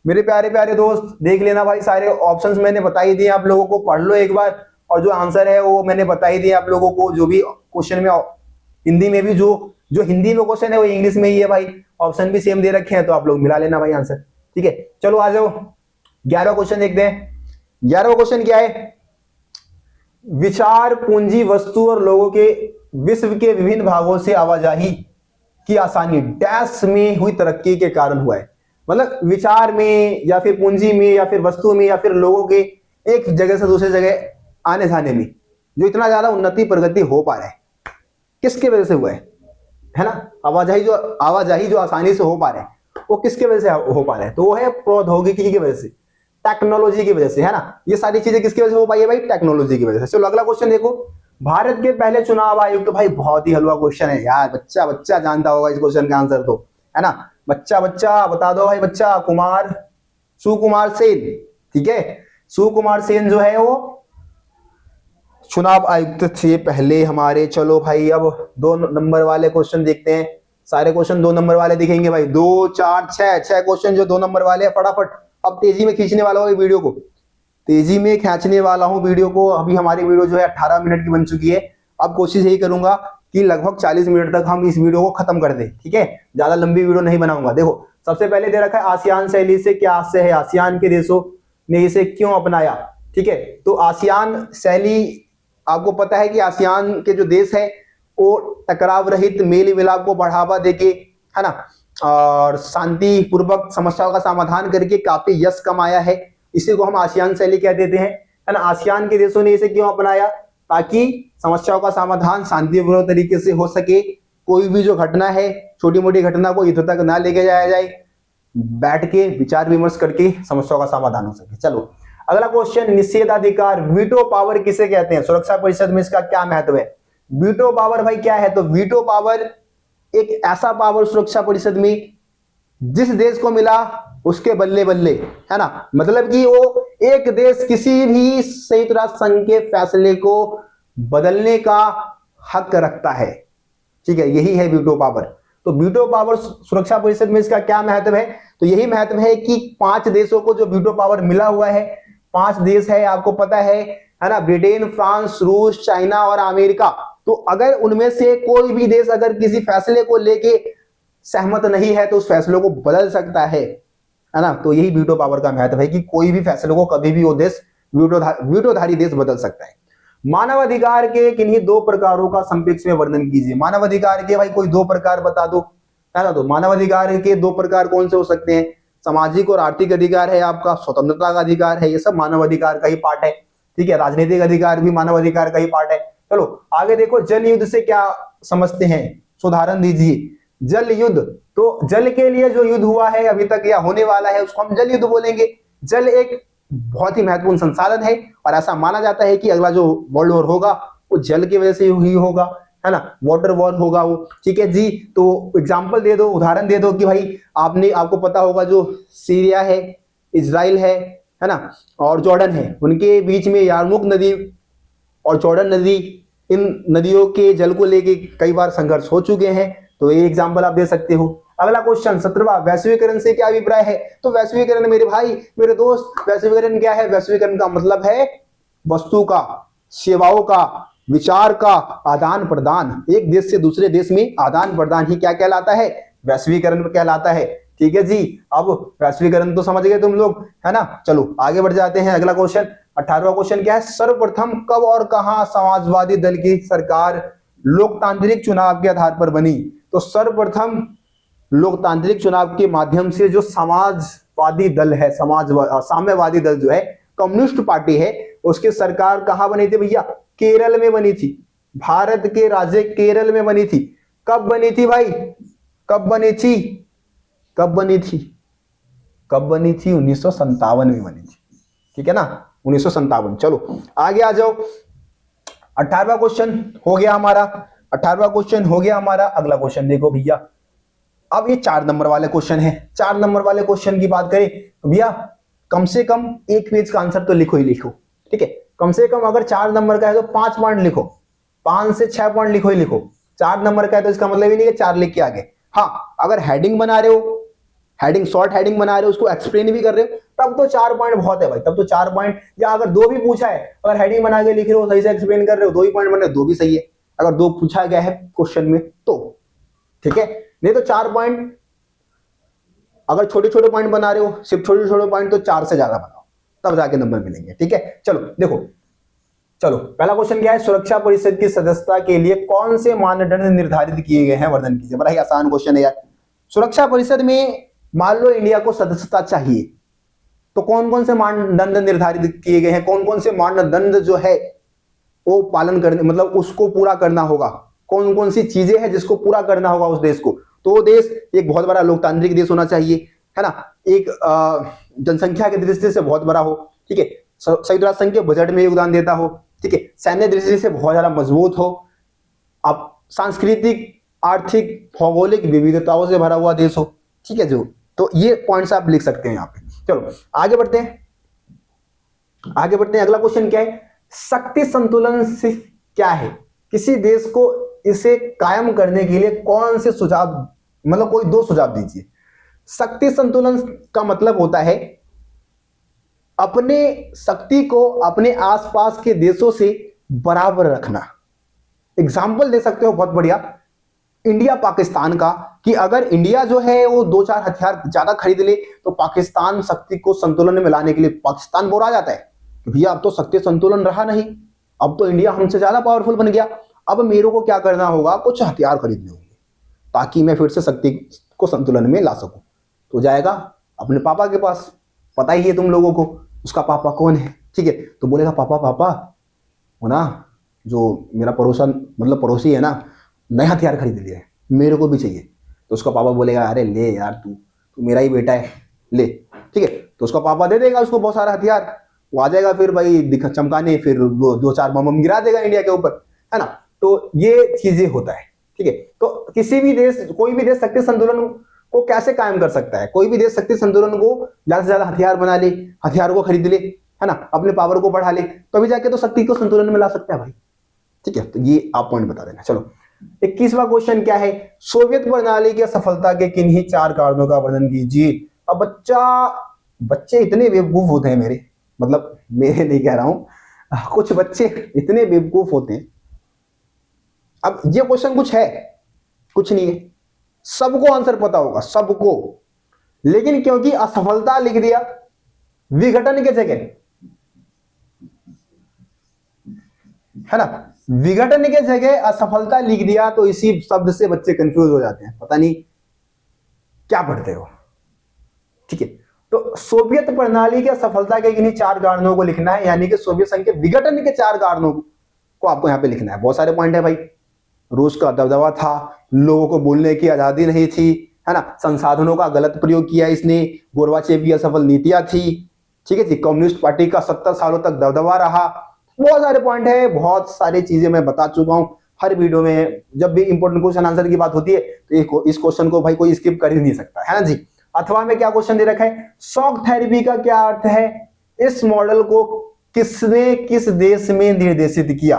मेरे प्यारे प्यारे दोस्त, देख लेना भाई, सारे ऑप्शंस मैंने बता ही दिए आप लोगों को, पढ़ लो एक बार। और जो आंसर है वो मैंने बता ही दिया आप लोगों को। जो भी क्वेश्चन में हिंदी में भी जो हिंदी में क्वेश्चन है वो इंग्लिश में ही है भाई, ऑप्शन भी सेम दे रखे हैं, तो आप लोग मिला लेना भाई आंसर। ठीक है, चलो आ जाओ 11वां क्वेश्चन देखते हैं। 11वां क्वेश्चन क्या है? विचार पूंजी वस्तु और लोगों के विश्व के विभिन्न भागों से आवाजाही की आसानी डैश में हुई तरक्की के कारण हुआ है। मतलब विचार में, या फिर पूंजी में, या फिर वस्तु में, या फिर लोगों के एक जगह से दूसरी जगह आने जाने में जो इतना ज्यादा उन्नति प्रगति हो पा रहा है, किसके वजह से हुआ है ना? आवाजाही जो आसानी से हो पा रहा है वो किसके वजह से हो पा रहा है? तो वो है प्रौद्योगिकी की वजह से, टेक्नोलॉजी की वजह से, है ना। ये सारी चीजें किसकी वजह से हो पाई है भाई? टेक्नोलॉजी की वजह से। चलो अगला क्वेश्चन देखो। भारत के पहले चुनाव आयुक्त, भाई बहुत ही हलवा क्वेश्चन है यार, बच्चा बच्चा जानता होगा इस क्वेश्चन का आंसर, तो है ना। बच्चा बच्चा बता दो भाई, बच्चा सुकुमार सेन। ठीक है, सुकुमार सेन जो है वो चुनाव आयुक्त थे पहले हमारे। चलो भाई अब 2 नंबर वाले क्वेश्चन देखते हैं। सारे क्वेश्चन 2 नंबर वाले दिखेंगे भाई, 2 4 6 क्वेश्चन जो 2 नंबर वाले हैं। फटाफट अब तेजी में खींचने वाला हूँ वीडियो को, तेजी में खींचने वाला हूँ वीडियो को। अभी हमारी वीडियो जो है 18 मिनट की बन चुकी है। अब कोशिश यही करूंगा कि लगभग 40 मिनट तक हम इस वीडियो को खत्म कर दें। ठीक है, ज्यादा लंबी वीडियो नहीं बनाऊंगा। देखो सबसे पहले दे रखा है आसियान शैली से क्या आशय है, आसियान के देशों ने इसे क्यों अपनाया। ठीक है, तो आसियान शैली, आपको पता है कि आसियान के जो देश है वो टकराव रहित, मेल मिलाप को बढ़ावा देके, है ना, और शांति पूर्वक समस्याओं का समाधान करके काफी यश कमाया है। इसी को हम आसियान शैली कह देते हैं, है ना। आसियान के देशों ने इसे क्यों अपनाया? ताकि समस्याओं का समाधान शांतिपूर्ण तरीके से हो सके। कोई भी जो घटना है, छोटी मोटी घटना को इधर तक ना लेके जाया जाए, बैठ के विचार विमर्श करके समस्याओं का समाधान हो सके। चलो अगला क्वेश्चन, निषेधाधिकार, वीटो पावर किसे कहते हैं? सुरक्षा परिषद में इसका क्या महत्व है? वीटो पावर भाई क्या है? तो वीटो पावर एक ऐसा पावर सुरक्षा परिषद में जिस देश को मिला उसके बल्ले बल्ले, है ना। मतलब कि वो एक देश किसी भी संयुक्त राष्ट्र संघ के फैसले को बदलने का हक रखता है। ठीक है, यही है वीटो पावर। तो वीटो पावर सुरक्षा परिषद में इसका क्या महत्व है? तो यही महत्व है कि 5 देशों को जो वीटो पावर मिला हुआ है, 5 देश है, आपको पता है ना, ब्रिटेन, फ्रांस, रूस, चाइना और अमेरिका। तो अगर उनमें से कोई भी देश अगर किसी फैसले को लेके सहमत नहीं है तो उस फैसले को बदल सकता है ना। तो यही वीटो पावर का महत्व है कि कोई भी फैसले को कभी भी वो देश, वीटोधारी देश बदल सकता है। मानवाधिकार के किन्हीं 2 प्रकारों का संक्षेप में वर्णन कीजिए। मानवाधिकार के भाई कोई 2 प्रकार बता दो, है ना। तो मानवाधिकार के 2 प्रकार कौन से हो सकते हैं? सामाजिक और आर्थिक अधिकार है आपका, स्वतंत्रता का अधिकार है, ये सब मानवाधिकार का ही पार्ट है। ठीक है, राजनीतिक अधिकार भी मानवाधिकार का ही पार्ट है। चलो आगे देखो, जल युद्ध से क्या समझते हैं? उदाहरण दीजिए। जल युद्ध, तो जल के लिए जो युद्ध हुआ है अभी तक या होने वाला है उसको हम जल युद्ध बोलेंगे। जल एक बहुत ही महत्वपूर्ण संसाधन है और ऐसा माना जाता है कि अगला जो वर्ल्ड वॉर होगा वो जल की वजह से ही होगा, है ना, वाटर वॉर होगा वो। ठीक है जी, तो एग्जांपल दे दो, उदाहरण दे दो कि भाई आपको पता होगा जो सीरिया है, इजराइल है ना, और जॉर्डन है, उनके बीच में यारमुक नदी और जॉर्डन नदी, इन नदियों के जल को लेके कई बार संघर्ष हो चुके हैं, तो ये एग्जांपल आप दे सकते हो। अगला क्वेश्चन 17वां, वैश्वीकरण से क्या अभिप्राय है? तो वैश्वीकरण मेरे भाई मेरे दोस्त, वैश्वीकरण क्या है? वैश्वीकरण का मतलब है वस्तु का, सेवाओं का, विचार का आदान प्रदान, एक देश से दूसरे देश में आदान प्रदान ही क्या कहलाता है? वैश्वीकरण कहलाता है। ठीक है जी, अब वैश्वीकरण तो समझ गए तुम लोग, है ना। चलो आगे बढ़ जाते हैं। अगला क्वेश्चन 18वां क्वेश्चन क्या है? सर्वप्रथम कब और कहां समाजवादी दल की सरकार लोकतांत्रिक चुनाव के आधार पर बनी? तो सर्वप्रथम लोकतांत्रिक चुनाव के माध्यम से जो समाजवादी दल है, साम्यवादी दल जो है, कम्युनिस्ट पार्टी है, उसकी सरकार कहां बनी थी भैया? केरल में बनी थी। भारत के राज्य केरल में बनी थी। कब बनी थी भाई? कब बनी थी? कब बनी थी? कब बनी थी? 1957 में बनी थी। ठीक है ना, 1957। चलो आगे आ जाओ। 18वां क्वेश्चन हो गया हमारा, 18वां क्वेश्चन हो गया हमारा। अगला क्वेश्चन देखो भैया, अब ये 4 नंबर वाले क्वेश्चन है। 4 नंबर वाले क्वेश्चन की बात करें तो भैया कम से कम एक पेज का आंसर तो लिखो ही लिखो। ठीक है, कम से कम अगर 4 नंबर का है तो 5 पॉइंट लिखो, 5 से 6 पॉइंट लिखो ही लिखो। 4 नंबर का है तो इसका मतलब ही नहीं कि 4 लिख के आगे। हाँ, अगर हेडिंग बना रहे हो, हेडिंग शॉर्ट हेडिंग बना रहे हो, उसको एक्सप्लेन भी कर रहे हो, तब तो 4 पॉइंट बहुत है भाई, तब तो 4 पॉइंट। या अगर 2 भी पूछा है, अगर हेडिंग बना के लिख रहे हो, सही से एक्सप्लेन कर रहे हो, 2 ही पॉइंट बने, 2 भी सही है। अगर 2 पूछा गया है क्वेश्चन में तो ठीक है, नहीं तो 4 पॉइंट। अगर छोटे छोटे पॉइंट बना रहे हो, सिर्फ छोटे छोटे पॉइंट, तो 4 से ज्यादा बनाओ, तब जाके नंबर मिलेंगे। ठीक है, चलो देखो, चलो पहला क्वेश्चन क्या है? सुरक्षा परिषद की सदस्यता के लिए कौन से मानदंड निर्धारित किए गए हैं? वर्णन कीजिए। बड़ा ही आसान क्वेश्चन है यार। सुरक्षा परिषद में मान लो इंडिया को सदस्यता चाहिए, तो कौन कौन से मानदंड निर्धारित किए गए हैं? कौन कौन से मानदंड जो है वो पालन करने, मतलब उसको पूरा करना होगा। कौन कौन सी चीजें हैं जिसको पूरा करना होगा उस देश को? तो वो देश एक बहुत बड़ा लोकतांत्रिक देश होना चाहिए, है ना, एक जनसंख्या की दृष्टि से बहुत बड़ा हो, ठीक है, संयुक्त राष्ट्र संघ के बजट में योगदान देता हो, ठीक है, सैन्य दृष्टि से बहुत ज्यादा मजबूत हो, आप सांस्कृतिक, आर्थिक, भौगोलिक विविधताओं से भरा हुआ देश हो। ठीक है, जो तो ये पॉइंट्स आप लिख सकते हैं यहाँ पे। चलो आगे बढ़ते हैं, आगे बढ़ते हैं। अगला क्वेश्चन क्या है? शक्ति संतुलन से क्या है? किसी देश को इसे कायम करने के लिए कौन से सुझाव, मतलब कोई 2 सुझाव दीजिए। शक्ति संतुलन का मतलब होता है अपने शक्ति को अपने आसपास के देशों से बराबर रखना। एग्जाम्पल दे सकते हो बहुत बढ़िया, इंडिया पाकिस्तान का, कि अगर इंडिया जो है वो 2-4 हथियार ज्यादा खरीद ले तो पाकिस्तान शक्ति को संतुलन में लाने के लिए पाकिस्तान बोरा जाता है कि भैया अब तो शक्ति संतुलन रहा नहीं, अब तो इंडिया हमसे ज्यादा पावरफुल बन गया, अब मेरे को क्या करना होगा? कुछ हथियार खरीदने होंगे ताकि मैं फिर से शक्ति को संतुलन में ला सकूं। तो जाएगा अपने पापा के पास, पता ही है तुम लोगों को उसका पापा कौन है, ठीक है, तो बोलेगा पापा पापा वो ना जो मेरा पड़ोसन, मतलब पड़ोसी है ना, नया हथियार खरीद लिया है, मेरे को भी चाहिए। तो उसका पापा बोलेगा अरे ले यार, तू मेरा ही बेटा है, ले, ठीक है। तो उसका पापा दे देगा उसको बहुत सारा हथियार, वो आ जाएगा फिर भाई चमकाने, फिर वो 2-4 बम गिरा देगा इंडिया के ऊपर, है ना। तो ये चीजें होता है, ठीक है। तो किसी भी देश, कोई भी देश शक्ति संतुलन को कैसे कायम कर सकता है? कोई भी देश शक्ति संतुलन को ज्यादा से ज्यादा हथियार बना ले, हथियारों को खरीद ले, है ना, अपने पावर को बढ़ा ले, तभी जाके तो शक्ति को संतुलन में ला सकता है भाई, ठीक है। तो ये आप पॉइंट बता देना। चलो 21वां क्वेश्चन क्या है? सोवियत प्रणाली की असफलता के किन्हीं 4 कारणों का वर्णन कीजिए। अब बच्चे इतने बेवकूफ होते हैं मेरे, मतलब मेरे नहीं कह रहा हूं, कुछ बच्चे इतने बेवकूफ होते हैं। अब ये क्वेश्चन कुछ है, कुछ नहीं है, सबको आंसर पता होगा, सबको, लेकिन क्योंकि असफलता लिख दिया विघटन के जगह, है ना, विघटन के जगह असफलता लिख दिया, तो इसी शब्द से बच्चे कंफ्यूज हो जाते हैं, पता नहीं क्या पढ़ते हो, ठीक है। तो सोवियत प्रणाली की असफलता के किन्हीं 4 कारणों को लिखना है, यानी कि सोवियत संघ के विघटन के 4 कारणों को आपको यहां पे लिखना है। बहुत सारे पॉइंट है भाई, रूस का दबदबा था, लोगों को बोलने की आजादी नहीं थी, है ना, संसाधनों का गलत प्रयोग किया इसने, गोरबाचेव की असफल नीतियां थी, ठीक है जी, कम्युनिस्ट पार्टी का 70 सालों तक दबदबा रहा। बहुत सारे पॉइंट है, बहुत सारी चीजें मैं बता चुका हूं हर वीडियो में। जब भी इंपॉर्टेंट क्वेश्चन आंसर की बात होती है तो इस क्वेश्चन को भाई कोई स्किप कर ही नहीं सकता, है ना जी। अथवा में क्या क्वेश्चन दे रखा है, शॉक थेरेपी का क्या अर्थ है, इस मॉडल को किसने किस देश में निर्देशित किया।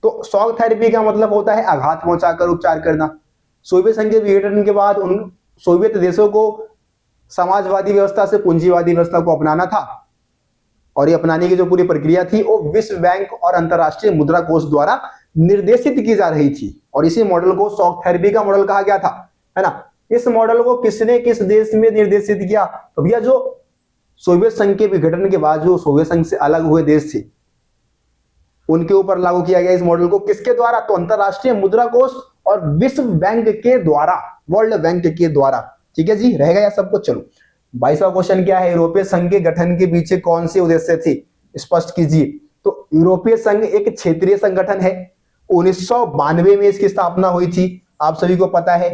तो शॉक थेरेपी का मतलब होता है आघात पहुंचाकर उपचार करना। सोवियत संघ के विघटन के बाद उन सोवियत देशों को समाजवादी व्यवस्था से पूंजीवादी व्यवस्था को अपनाना था, और ये अपनाने की जो पूरी प्रक्रिया थी वो विश्व बैंक और अंतरराष्ट्रीय मुद्रा कोष द्वारा निर्देशित की जा रही थी, और इसी मॉडल को शॉक थेरेपी का मॉडल कहा गया था, है ना। इस मॉडल को किसने किस देश में निर्देशित किया, तो भैया जो सोवियत संघ के विघटन के बाद जो सोवियत संघ से अलग हुए देश थे उनके ऊपर लागू किया गया इस मॉडल को। किसके द्वारा, तो अंतरराष्ट्रीय मुद्रा कोष और विश्व बैंक के द्वारा, वर्ल्ड बैंक के द्वारा, ठीक है जी, रहेगा या सबको। चलो 22वां क्वेश्चन क्या है, यूरोपीय संघ के गठन के पीछे कौन से उद्देश्य थे, स्पष्ट कीजिए। तो यूरोपीय संघ एक क्षेत्रीय संगठन है, 1992 में इसकी स्थापना हुई थी, आप सभी को पता है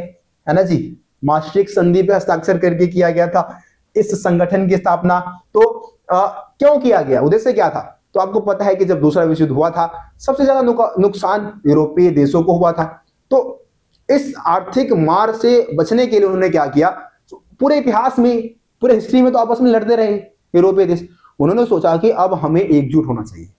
ना जी। मास्ट्रिक्ट संधि पे हस्ताक्षर करके किया गया था इस संगठन की स्थापना। तो क्यों किया गया, उद्देश्य क्या था, तो आपको पता है कि जब दूसरा विश्व युद्ध हुआ था सबसे ज्यादा नुकसान यूरोपीय देशों को हुआ था। तो इस आर्थिक मार से बचने के लिए उन्होंने क्या किया, पूरे इतिहास में, पूरे हिस्ट्री में तो आपस में लड़ते रहे यूरोपीय देश। उन्होंने सोचा कि अब हमें एकजुट होना चाहिए,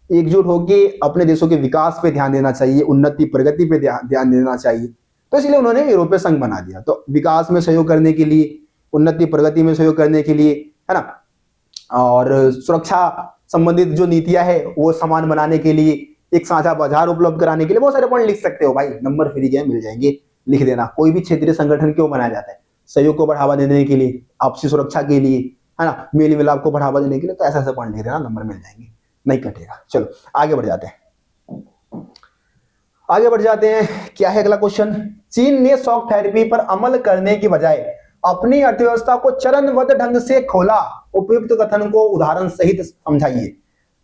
एकजुट होकर अपने देशों के विकास पे ध्यान देना चाहिए, उन्नति प्रगति पे ध्यान देना चाहिए। तो इसलिए उन्होंने यूरोपीय संघ बना दिया। तो विकास में सहयोग करने के लिए, उन्नति प्रगति में सहयोग करने के लिए, है ना, और सुरक्षा संबंधित जो नीतियां है वो समान बनाने के लिए, एक साझा बाजार उपलब्ध कराने के लिए, बहुत सारे पॉइंट लिख सकते हो भाई, नंबर फ्री के मिल जाएंगे, लिख देना। कोई भी क्षेत्रीय संगठन क्यों बनाया जाता है, सहयोग को बढ़ावा देने के लिए, आपसी सुरक्षा के लिए, है ना, मेल मिलाप को बढ़ावा देने के लिए। तो ऐसा ऐसा पॉइंट लिख देना, नंबर मिल जाएंगे, नहीं कटेगा। चलो आगे बढ़ जाते हैं, आगे बढ़ जाते हैं। क्या है अगला क्वेश्चन, चीन ने शॉक थेरेपी पर अमल करने की बजाय अपनी अर्थव्यवस्था को चरणबद्ध ढंग से खोला, उपयुक्त कथन को उदाहरण सहित समझाइए।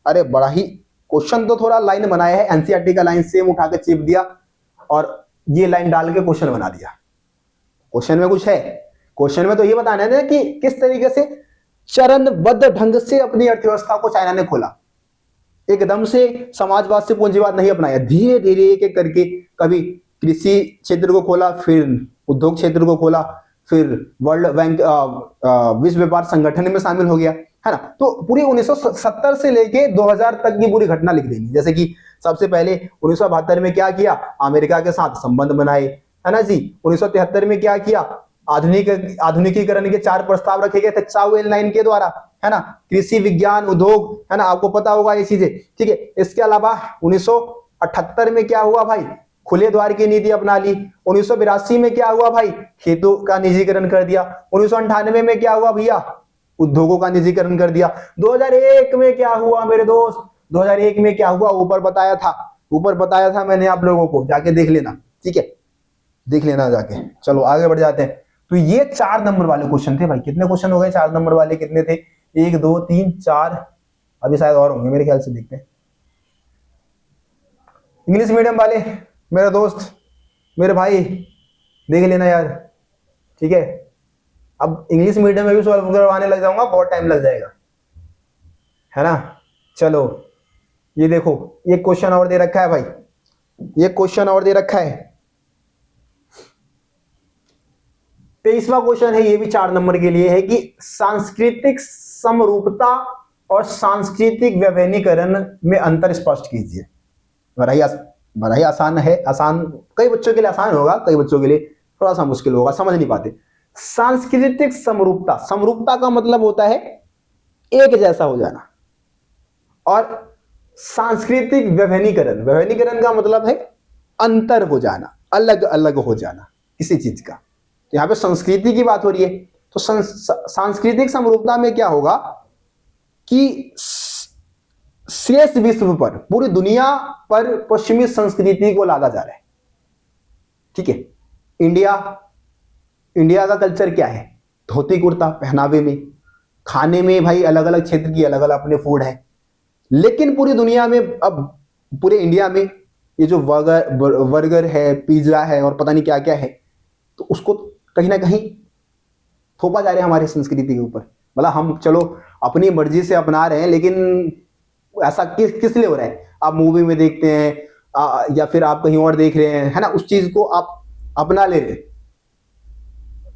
अरे बड़ा ही क्वेश्चन, तो थोड़ा लाइन बनाया है, एनसीईआरटी का लाइन सेम उठा के चिप दिया और ये लाइन डाल के क्वेश्चन बना दिया। क्वेश्चन में कुछ है, क्वेश्चन में तो ये बताना है कि किस तरीके से चरणबद्ध ढंग से अपनी अर्थव्यवस्था को चाइना ने खोला। एकदम से समाजवाद से पूंजीवाद नहीं अपनाया, धीरे धीरे एक करके, कभी कृषि क्षेत्र को खोला, फिर उद्योग क्षेत्र को खोला, फिर वर्ल्ड बैंक विश्व व्यापार संगठन में शामिल हो गया, है ना। तो पूरी 1970 से लेके 2000 तक की पूरी घटना लिख देनी। जैसे कि सबसे पहले 1972 में क्या किया, अमेरिका के साथ संबंध बनाए, है ना जी। 1973 में क्या किया, आधुनिकीकरण के 4 प्रस्ताव रखे गए थे चाउ एल9 के द्वारा, है ना, कृषि विज्ञान उद्योग, है ना, आपको पता होगा ये चीजें, ठीक है। इसके अलावा 1978 में क्या हुआ भाई, खुले द्वार की नीति अपना ली। 1982 में क्या हुआ भाई, खेतों का निजीकरण कर दिया। 1998 में क्या हुआ भैया, उद्योगों का निजीकरण कर दिया। 2001 में क्या हुआ मेरे दोस्त, 2001 में क्या हुआ, ऊपर बताया था मैंने आप लोगों को, जाके देख लेना, ठीक है, देख लेना जाके। चलो आगे बढ़ जाते हैं। तो ये 4 नंबर वाले क्वेश्चन थे भाई। कितने क्वेश्चन हो गए, 4 नंबर वाले कितने थे, 1 2 3 4, अभी शायद और होंगे मेरे ख्याल से, देखते हैं। इंग्लिश मीडियम वाले मेरे दोस्त, मेरे भाई, देख लेना यार, ठीक है। अब इंग्लिश मीडियम में भी सॉल्व करवाने लग जाऊंगा, बहुत टाइम लग जाएगा, है ना। चलो ये देखो, ये क्वेश्चन और दे रखा है भाई, ये क्वेश्चन और दे रखा है, 23वां क्वेश्चन है, ये भी 4 नंबर के लिए है कि सांस्कृतिक समरूपता और सांस्कृतिक व्यवहारीकरण में अंतर स्पष्ट कीजिए। बड़ा ही आसान है, आसान, कई बच्चों के लिए आसान होगा, कई बच्चों के लिए थोड़ा सा मुश्किल होगा, समझ नहीं पाते। सांस्कृतिक समरूपता, समरूपता का मतलब होता है एक जैसा हो जाना, और सांस्कृतिक व्यवहारीकरण, व्यवहारीकरण का मतलब है अंतर हो जाना, अलग अलग हो जाना किसी चीज का। तो यहां पे संस्कृति की बात हो रही है, तो सांस्कृतिक समरूपता में क्या होगा कि शेष विश्व पर, पूरी दुनिया पर पश्चिमी संस्कृति को लादा जा रहा है, ठीक है। इंडिया का कल्चर क्या है, धोती कुर्ता, पहनावे में, खाने में भाई अलग अलग क्षेत्र की अलग अलग अपने फूड है। लेकिन पूरी दुनिया में, अब पूरे इंडिया में ये जो बर्गर है, पिज्जा है और पता नहीं क्या क्या है, तो उसको कहीं ना कहीं थोपा जा रहा है हमारी संस्कृति के ऊपर। मतलब हम चलो अपनी मर्जी से अपना रहे हैं, लेकिन ऐसा किस लिए हो रहा है? आप मूवी में देखते हैं या फिर आप कहीं और देख रहे हैं, है ना, उस चीज को आप अपना ले रहे हैं।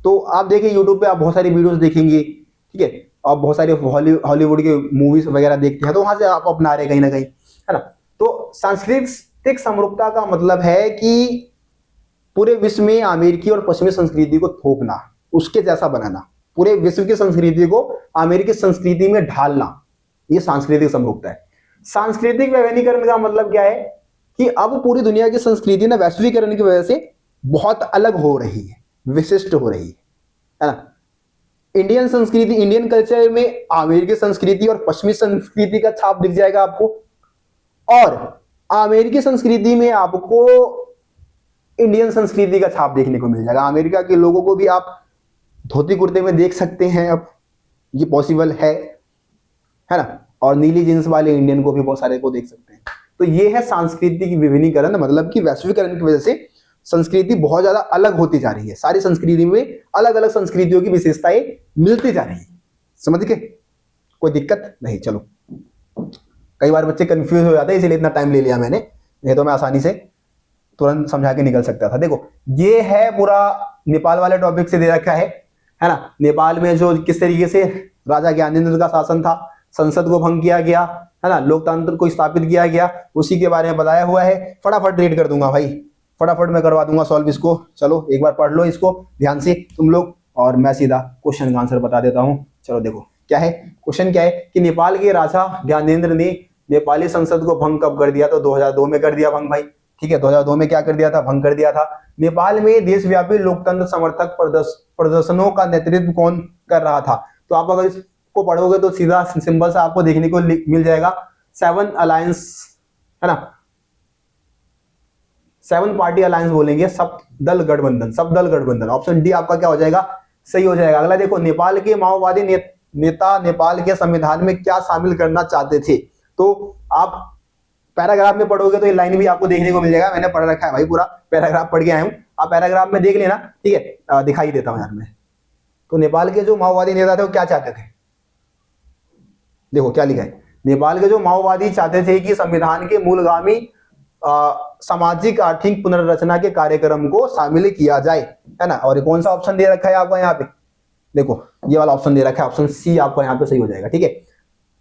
तो आप देखिए यूट्यूब पे आप बहुत सारी वीडियोस देखेंगे, ठीक है, आप बहुत सारे हॉलीवुड के मूवीज वगैरह देखते हैं, तो वहां से आप अपना रहे हैं कहीं ना कहीं, है ना। तो सांस्कृतिक समरूपता का मतलब है कि पूरे विश्व में अमेरिकी और पश्चिमी संस्कृति को थोपना, उसके जैसा बनाना, पूरे विश्व की संस्कृति को अमेरिकी संस्कृति में ढालना, ये सांस्कृतिक समरूपता है। सांस्कृतिक वैश्वीकरण का मतलब क्या है कि अब पूरी दुनिया की संस्कृति ना वैश्वीकरण की वजह से बहुत अलग हो रही है, विशिष्ट हो रही है ना। इंडियन संस्कृति, इंडियन कल्चर में अमेरिकी संस्कृति और पश्चिमी संस्कृति का छाप दिख जाएगा आपको, और अमेरिकी संस्कृति में आपको इंडियन संस्कृति का छाप देखने को मिल जाएगा। अमेरिका के लोगों को भी आप धोती कुर्ते में देख सकते हैं, अब ये पॉसिबल है ना। और नीली जींस वाले इंडियन को भी बहुत सारे को देख सकते हैं। तो ये है सांस्कृतिक विभिन्नीकरण, मतलब कि वैश्वीकरण की वजह से संस्कृति बहुत ज्यादा अलग होती जा रही है। सारी संस्कृति में अलग अलग संस्कृतियों की विशेषताएं मिलती जा रही है। समझ गए? कोई दिक्कत नहीं। चलो, कई बार बच्चे कंफ्यूज हो जाते हैं, इसलिए इतना टाइम ले लिया मैंने, नहीं तो मैं आसानी से तुरंत समझा के निकल सकता था। देखो, ये है पूरा नेपाल वाले टॉपिक से दे रखा है ना। नेपाल में जो किस तरीके से राजा ज्ञानेंद्र का शासन था, संसद को भंग किया गया, है ना, लोकतंत्र को स्थापित किया गया, उसी के बारे में बताया हुआ है। फटाफट रीड कर दूंगा भाई, फटाफट मैं करवा दूंगा सॉल्व इसको। चलो एक बार पढ़ लो इसको ध्यान से तुम लोग, और मैं सीधा क्वेश्चन का आंसर बता देता हूं। चलो देखो क्या है क्वेश्चन, क्या है कि नेपाल के राजा ज्ञानेंद्र ने नेपाली संसद को भंग कब कर दिया? तो 2002 में कर दिया भंग भाई, ठीक है। 2002 में क्या कर दिया था? भंग कर दिया था। नेपाल में देशव्यापी लोकतंत्र समर्थक प्रदर्शनों का नेतृत्व कौन कर रहा था? तो आप अगर इसको पढ़ोगे तो सीधा सिंबल से आपको देखने को मिल जाएगा, 7 अलायंस, है ना, 7 पार्टी अलायंस बोलेंगे, सप्तदल गठबंधन, सप्तदल गठबंधन। ऑप्शन डी आपका क्या हो जाएगा? सही हो जाएगा। अगला देखो, नेपाल के माओवादी नेता नेपाल के संविधान में क्या शामिल करना चाहते थे? तो आप पैराग्राफ में पढ़ोगे तो ये लाइन भी आपको देखने को मिल जाएगा। मैंने पढ़ रखा है भाई, पूरा पैराग्राफ पढ़ के आया हूं, आप पैराग्राफ में देख लेना, ठीक है। दिखाई देता हूं यार मैं। तो नेपाल के जो माओवादी नेता थे वो क्या चाहते थे? देखो क्या लिखा है, नेपाल के जो माओवादी चाहते थे कि संविधान के मूलगामी सामाजिक आर्थिक पुनर्रचना के कार्यक्रम को शामिल किया जाए, है ना। और कौन सा ऑप्शन दे रखा है आपको यहाँ पे? देखो ये वाला ऑप्शन दे रखा है, ऑप्शन सी आपको यहाँ पे सही हो जाएगा, ठीक है।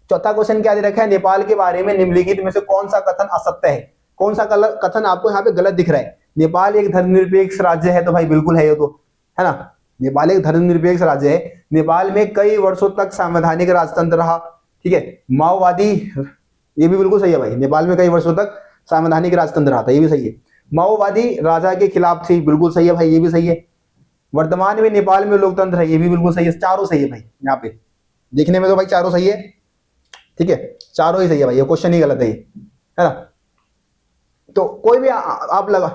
चौथा क्वेश्चन क्या दे रखा है? नेपाल के बारे में निम्नलिखित में से कौन सा कथन असत्य है? कौन सा कथन आपको यहाँ पे गलत दिख रहा है? नेपाल एक धर्मनिरपेक्ष राज्य है, तो भाई बिल्कुल है ये तो, है ना। नेपाल एक धर्मनिरपेक्ष राज्य है। नेपाल में कई वर्षों तक संवैधानिक राजतंत्र रहा, ठीक है। माओवादी, ये भी बिल्कुल सही है भाई, नेपाल में कई वर्षों तक संवैधानिक राजतंत्र रहा था, ये भी सही है। माओवादी राजा के खिलाफ थी, बिल्कुल सही है भाई, ये भी सही है। वर्तमान में नेपाल में लोकतंत्र है, ये भी बिल्कुल सही है। चारों सही है भाई, यहाँ पे देखने में तो भाई चारों सही है, ठीक है, चारों ही सही है भाई, ये क्वेश्चन ही गलत है ना। तो कोई भी आप लगा,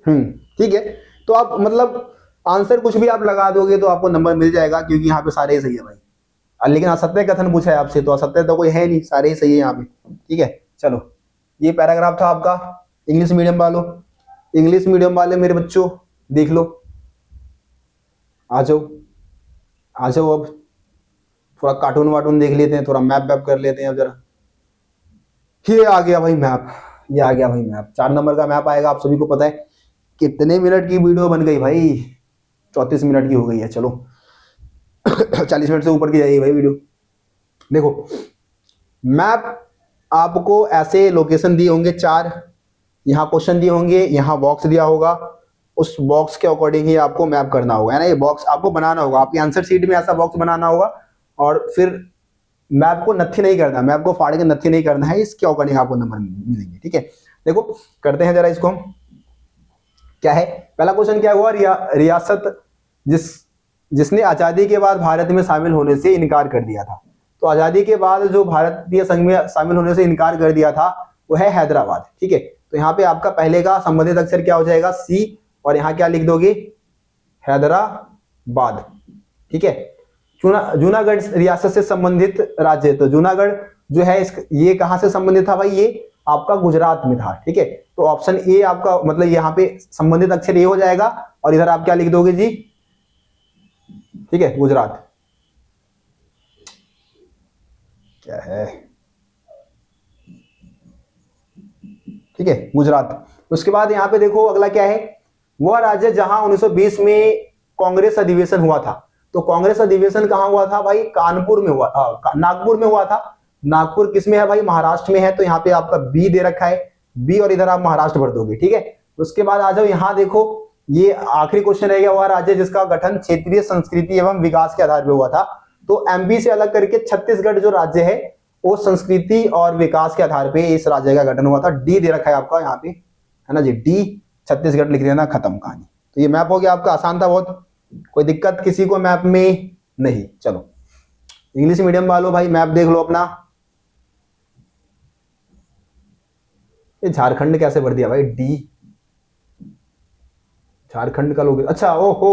ठीक है। तो आप मतलब आंसर कुछ भी आप लगा दोगे तो आपको नंबर मिल जाएगा, क्योंकि यहाँ पे सारे ही सही है भाई। लेकिन असत्य कथन पूछा है आपसे, तो असत्य तो कोई है नहीं, सारे ही सही है यहाँ पे, ठीक है। चलो ये पैराग्राफ था आपका। इंग्लिश मीडियम वालों, इंग्लिश मीडियम वाले मेरे बच्चों देख लो, आ जाओ आ जाओ। अब थोड़ा कार्टून वार्टून देख लेते हैं, थोड़ा मैप वैप कर लेते हैं। अब जरा ये आ गया भाई मैप, ये आ गया भाई मैप, 4 नंबर का मैप आएगा। आप सभी को पता है कितने मिनट की वीडियो बन गई भाई? 34 मिनट की हो गई है। चलो 40 मिनट से ऊपर की जाएगी भाई वीडियो। देखो मैप आपको ऐसे लोकेशन दिए होंगे 4, यहाँ क्वेश्चन दिए होंगे, यहाँ बॉक्स दिया होगा, उस बॉक्स के अकॉर्डिंग ही आपको मैप करना होगा, है ना। ये बॉक्स आपको बनाना होगा, आपकी आंसर शीट में ऐसा बॉक्स बनाना होगा, और फिर मैप को नत्थी नहीं करना, मैप को फाड़ के नत्थी नहीं करना है, इसके अकॉर्डिंग आपको नंबर मिलेंगे, ठीक है। देखो करते हैं जरा इसको। क्या है पहला क्वेश्चन? क्या हुआ? रियासत जिसने आजादी के बाद भारत में शामिल होने से इनकार कर दिया था। तो आजादी के बाद जो भारतीय संघ में शामिल होने से इनकार कर दिया था वो है हैदराबाद, ठीक है। तो यहाँ पे आपका पहले का संबंधित अक्षर क्या हो जाएगा? सी, और यहाँ क्या लिख दोगे? हैदराबाद, ठीक है। जूनागढ़ रियासत से संबंधित राज्य, तो जूनागढ़ जो है ये कहां से संबंधित था भाई? ये आपका गुजरात में था। ठीक है, तो ऑप्शन ए आपका मतलब यहाँ पे संबंधित अक्षर ए हो जाएगा और इधर आप क्या लिख दोगे जी, ठीक है, गुजरात। क्या है, ठीक है, गुजरात। उसके बाद यहाँ पे देखो अगला क्या है, वह राज्य जहां 1920 में कांग्रेस अधिवेशन हुआ था। तो कांग्रेस अधिवेशन कहां हुआ था भाई, कानपुर में हुआ था, नागपुर में हुआ था। नागपुर किस में है भाई, महाराष्ट्र में है। तो यहाँ पे आपका बी दे रखा है, बी और इधर आप महाराष्ट्र भर दोगे। ठीक है, उसके बाद आ जाओ यहाँ देखो, ये आखिरी क्वेश्चन रहेगा, वह राज्य जिसका गठन क्षेत्रीय संस्कृति एवं विकास के आधार पर हुआ था। तो एमपी से अलग करके छत्तीसगढ़ जो राज्य है वो संस्कृति और विकास के आधार पे इस राज्य का गठन हुआ था। डी दे रखा है आपका यहाँ पे, है ना जी, डी छत्तीसगढ़ लिख देना, खत्म कहानी। तो ये मैप हो गया आपका, आसान था बहुत, कोई दिक्कत किसी को मैप में नहीं। चलो इंग्लिश मीडियम वालों भाई मैप देख लो अपना। ये झारखंड कैसे भर दिया भाई, डी झारखंड का लोग, अच्छा ओहो,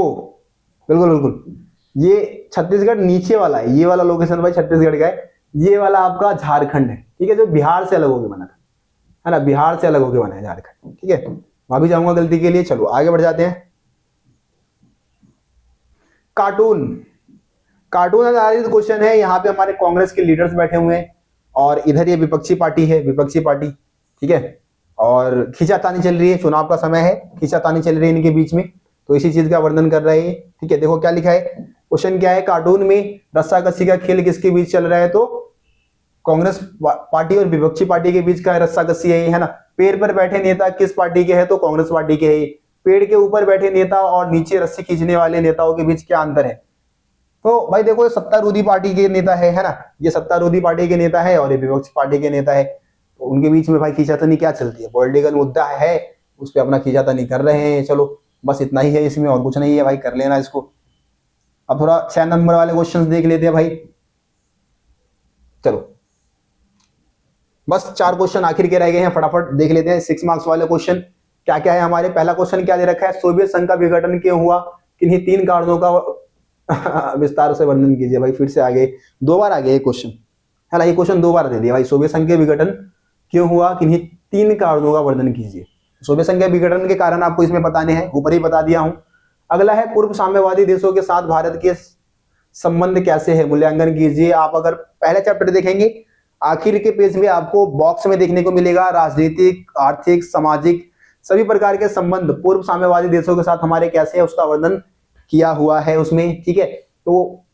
बिल्कुल बिल्कुल, ये छत्तीसगढ़ नीचे वाला है, ये वाला लोकेशन भाई छत्तीसगढ़ का है, ये वाला आपका झारखंड है। ठीक है, जो बिहार से अलग होकर बना था, है ना, बिहार से अलग होकर बना है झारखंड। ठीक है, वहां भी जाऊंगा गलती के लिए। चलो आगे बढ़ जाते हैं। कार्टून, कार्टून आधारित क्वेश्चन है। यहाँ पे हमारे कांग्रेस के लीडर्स बैठे हुए हैं और इधर ये विपक्षी पार्टी है, विपक्षी पार्टी। ठीक है, और खींचातानी चल रही है, चुनाव का समय है, खींचातानी चल रही है इनके बीच में, तो इसी चीज का वर्णन कर रहे हैं। ठीक है, देखो क्या लिखा है, क्वेश्चन क्या है, कार्टून में रस्साकसी का खेल किसके बीच चल रहा है, तो कांग्रेस पार्टी और विपक्षी पार्टी के बीच का रस्साकसी है ना। पेड़ पर बैठे नेता किस पार्टी के हैं, तो कांग्रेस पार्टी के हैं। पेड़ के ऊपर बैठे नेता और नीचे रस्सी खींचने वाले नेताओं के बीच क्या अंतर है, तो भाई देखो ये सत्तारूढ़ी पार्टी के नेता है ना, ये सत्तारूढ़ी पार्टी के नेता है और ये विपक्षी पार्टी के नेता है। तो उनके बीच में भाई खींचातानी क्या चलती है, पॉलिटिकल मुद्दा है, उस पर अपना खींचातानी कर रहे हैं। चलो बस इतना ही है इसमें, और कुछ नहीं है भाई, कर लेना इसको। अब थोड़ा 6 नंबर वाले क्वेश्चंस देख लेते हैं भाई। चलो बस 4 क्वेश्चन आखिर के रह गए हैं, फटाफट देख लेते हैं 6 मार्क्स वाले क्वेश्चन। क्या क्या है हमारे, पहला क्वेश्चन क्या दे रखा है, सोवियत संघ का विघटन क्यों हुआ, किन्हीं 3 कारणों का विस्तार से वर्णन कीजिए। भाई फिर से आ गए, 2 बार आ गए क्वेश्चन, है ना, ये क्वेश्चन 2 बार दे दिया भाई, सोवियत संघ के विघटन क्यों हुआ, किन्हीं 3 कारणों का वर्णन कीजिए। सोवियत संघ के विघटन के कारण आपको इसमें बताने हैं, ऊपर ही बता दिया हूं। अगला है पूर्व साम्यवादी देशों के साथ भारत के संबंध कैसे है, मूल्यांकन कीजिए। आप अगर पहले चैप्टर देखेंगे, आखिर के पेज में आपको बॉक्स में देखने को मिलेगा राजनीतिक, आर्थिक, सामाजिक सभी प्रकार के संबंध पूर्व साम्यवादी देशों के साथ हमारे कैसे है, उसका वर्णन किया हुआ है उसमें। ठीक है, तो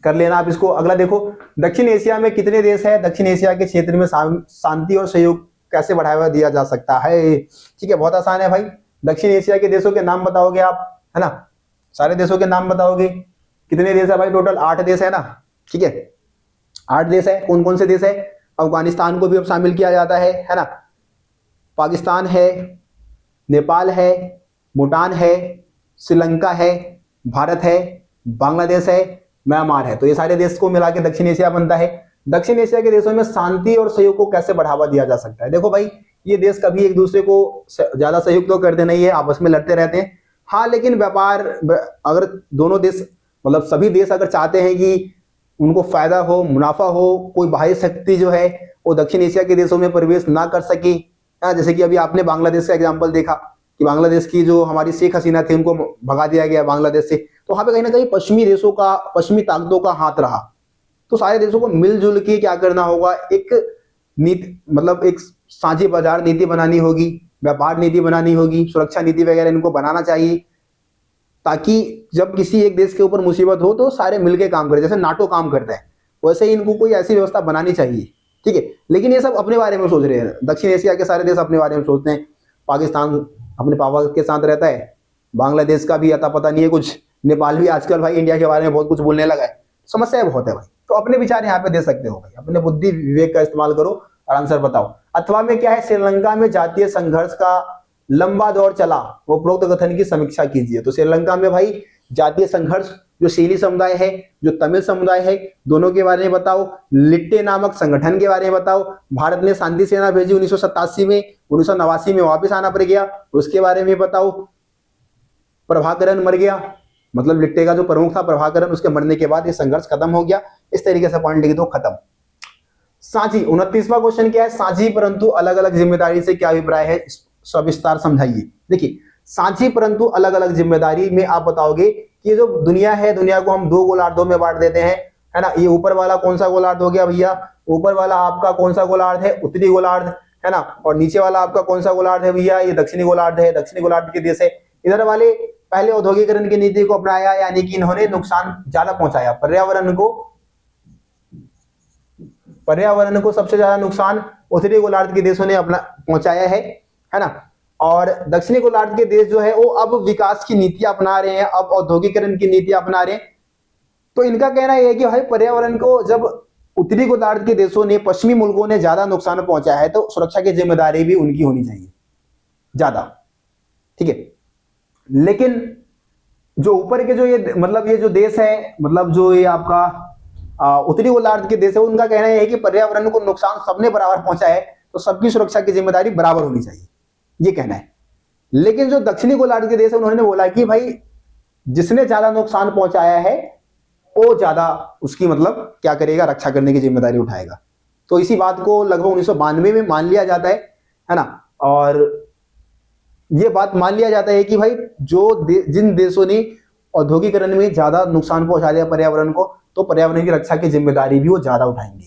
कर लेना आप इसको। अगला देखो, दक्षिण एशिया में कितने देश है, दक्षिण एशिया के क्षेत्र में शांति और सहयोग कैसे बढ़ावा दिया जा सकता है। ठीक है, बहुत आसान है भाई, दक्षिण एशिया के देशों के नाम बताओगे आप, है ना, सारे देशों के नाम बताओगे। कितने देश है भाई, टोटल 8 देश है ना। ठीक है, 8 देश है, कौन कौन से देश है, अफगानिस्तान को भी अब शामिल किया जाता है ना, पाकिस्तान है, नेपाल है, भूटान है, श्रीलंका है, भारत है, बांग्लादेश है, म्यांमार है। तो ये सारे देश को मिला के दक्षिण एशिया बनता है। दक्षिण एशिया के देशों में शांति और सहयोग को कैसे बढ़ावा दिया जा सकता है। देखो भाई, ये देश कभी एक दूसरे को ज्यादा सहयोग तो करते नहीं है, आपस में लड़ते रहते हैं। हाँ, लेकिन व्यापार, अगर दोनों देश मतलब सभी देश अगर चाहते हैं कि उनको फायदा हो, मुनाफा हो, कोई बाहरी शक्ति जो है वो दक्षिण एशिया के देशों में प्रवेश ना कर सके। जैसे कि अभी आपने बांग्लादेश का एग्जांपल देखा कि बांग्लादेश की जो हमारी शेख हसीना थी उनको भगा दिया गया बांग्लादेश से, तो वहां पे कहीं ना कहीं पश्चिमी देशों का, पश्चिमी ताकतों का हाथ रहा। तो सारे देशों को मिलजुल के क्या करना होगा, एक नीति मतलब एक साझी बाजार नीति बनानी होगी, व्यापार नीति बनानी होगी, सुरक्षा नीति वगैरह इनको बनाना चाहिए, ताकि जब किसी एक देश के ऊपर मुसीबत हो तो सारे मिलके काम करें, जैसे नाटो काम करता है वैसे ही इनको कोई ऐसी व्यवस्था बनानी चाहिए। ठीक है, लेकिन ये सब अपने बारे में सोच रहे हैं, दक्षिण एशिया के सारे देश अपने बारे में सोचते हैं। पाकिस्तान अपने पापा के साथ रहता है, बांग्लादेश का भी अता पता नहीं है कुछ, नेपाल भी आजकल भाई इंडिया के बारे में बहुत कुछ बोलने लगा है, समस्याएं बहुत है भाई। तो अपने विचार यहाँ पे दे सकते हो भाई, अपने बुद्धि विवेक का इस्तेमाल करो और आंसर बताओ। अथवा में क्या है, श्रीलंका में जातीय संघर्ष का लंबा दौर चला, वो उपरोक्त कथन की समीक्षा कीजिए। तो श्रीलंका में भाई जातीय संघर्ष, जो शेली समुदाय है, जो तमिल समुदाय है, दोनों के बारे में बताओ। लिट्टे नामक संगठन के बारे में बताओ। भारत ने शांति सेना भेजी 1987 में, 1989 में वापस आना पड़ गया, उसके बारे में बताओ। प्रभाकरण मर गया, मतलब लिट्टे का जो प्रमुख था प्रभाकरण, उसके मरने के बाद ये संघर्ष खत्म हो गया। इस तरीके से पॉइंट लिख दो, खत्म। साझी 29वां क्वेश्चन क्या है, साझी परंतु अलग अलग जिम्मेदारी से क्या अभिप्राय है, सविस्तार समझाइए। देखिए साझी परंतु अलग अलग जिम्मेदारी में आप बताओगे कि ये जो दुनिया है, दुनिया को हम दो गोलार्धों में बांट देते हैं, है ना। ये ऊपर वाला कौन सा गोलार्ध हो गया भैया, ऊपर वाला आपका कौन सा गोलार्ध है, उत्तरी गोलार्ध, है ना। और नीचे वाला आपका कौन सा गोलार्ध है भैया, ये दक्षिणी गोलार्ध है, दक्षिणी गोलार्ध के देश है। इधर वाले पहले औद्योगिकरण की नीति को अपनाया, यानी कि इन्होंने नुकसान ज्यादा पहुंचाया पर्यावरण को सबसे ज्यादा नुकसान उत्तरी गोलार्ध के देशों ने अपना पहुंचाया है ना। और दक्षिणी गोलार्ध के देश जो है वो अब विकास की नीतियां अपना रहे हैं, अब औद्योगिकरण की नीतियां अपना रहे हैं। तो इनका कहना यह है कि भाई पर्यावरण को जब उत्तरी गोलार्ध के देशों ने, पश्चिमी मुल्कों ने ज्यादा नुकसान पहुंचाया है, तो सुरक्षा की जिम्मेदारी भी उनकी होनी चाहिए ज्यादा, ठीक है। लेकिन जो ऊपर के जो ये मतलब ये जो देश है, मतलब जो ये आपका उत्तरी गोलार्ध के देश है, उनका कहना यह है कि पर्यावरण को नुकसान सबने बराबर पहुंचा है, तो सबकी सुरक्षा की जिम्मेदारी बराबर होनी चाहिए, ये कहना है। लेकिन जो दक्षिणी गोलार्ध के देश है, उन्होंने बोला कि भाई जिसने ज्यादा नुकसान पहुंचाया है वो ज्यादा उसकी मतलब क्या करेगा, रक्षा करने की जिम्मेदारी उठाएगा। तो इसी बात को लगभग 1992 में मान लिया जाता है ना। और ये बात मान लिया जाता है कि भाई जिन देशों ने औद्योगिकरण में ज्यादा नुकसान पहुंचा दिया पर्यावरण को, तो पर्यावरण की रक्षा की जिम्मेदारी भी वो ज्यादा उठाएंगे,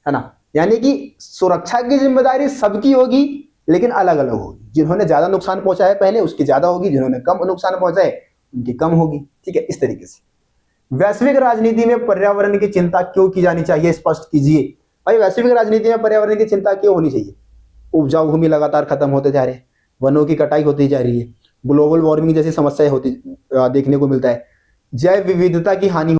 है ना। यानी कि सुरक्षा की जिम्मेदारी सबकी होगी, लेकिन अलग अलग होगी। जिन्होंने ज्यादा नुकसान पहुंचाया पहले उसकी ज्यादा होगी, जिन्होंने कम नुकसान पहुंचाए उनकी कम होगी, ठीक है। इस तरीके से वैश्विक राजनीति में पर्यावरण की चिंता क्यों की जानी चाहिए, स्पष्ट कीजिए। भाई वैश्विक राजनीति में पर्यावरण की चिंता क्यों होनी चाहिए? उपजाऊ भूमि लगातार खत्म होते जा रहे हैं, वनों की कटाई होती जा रही है, ग्लोबल वार्मिंग जैसी समस्याएं होती देखने को मिलता है, जैव विविधता की हानि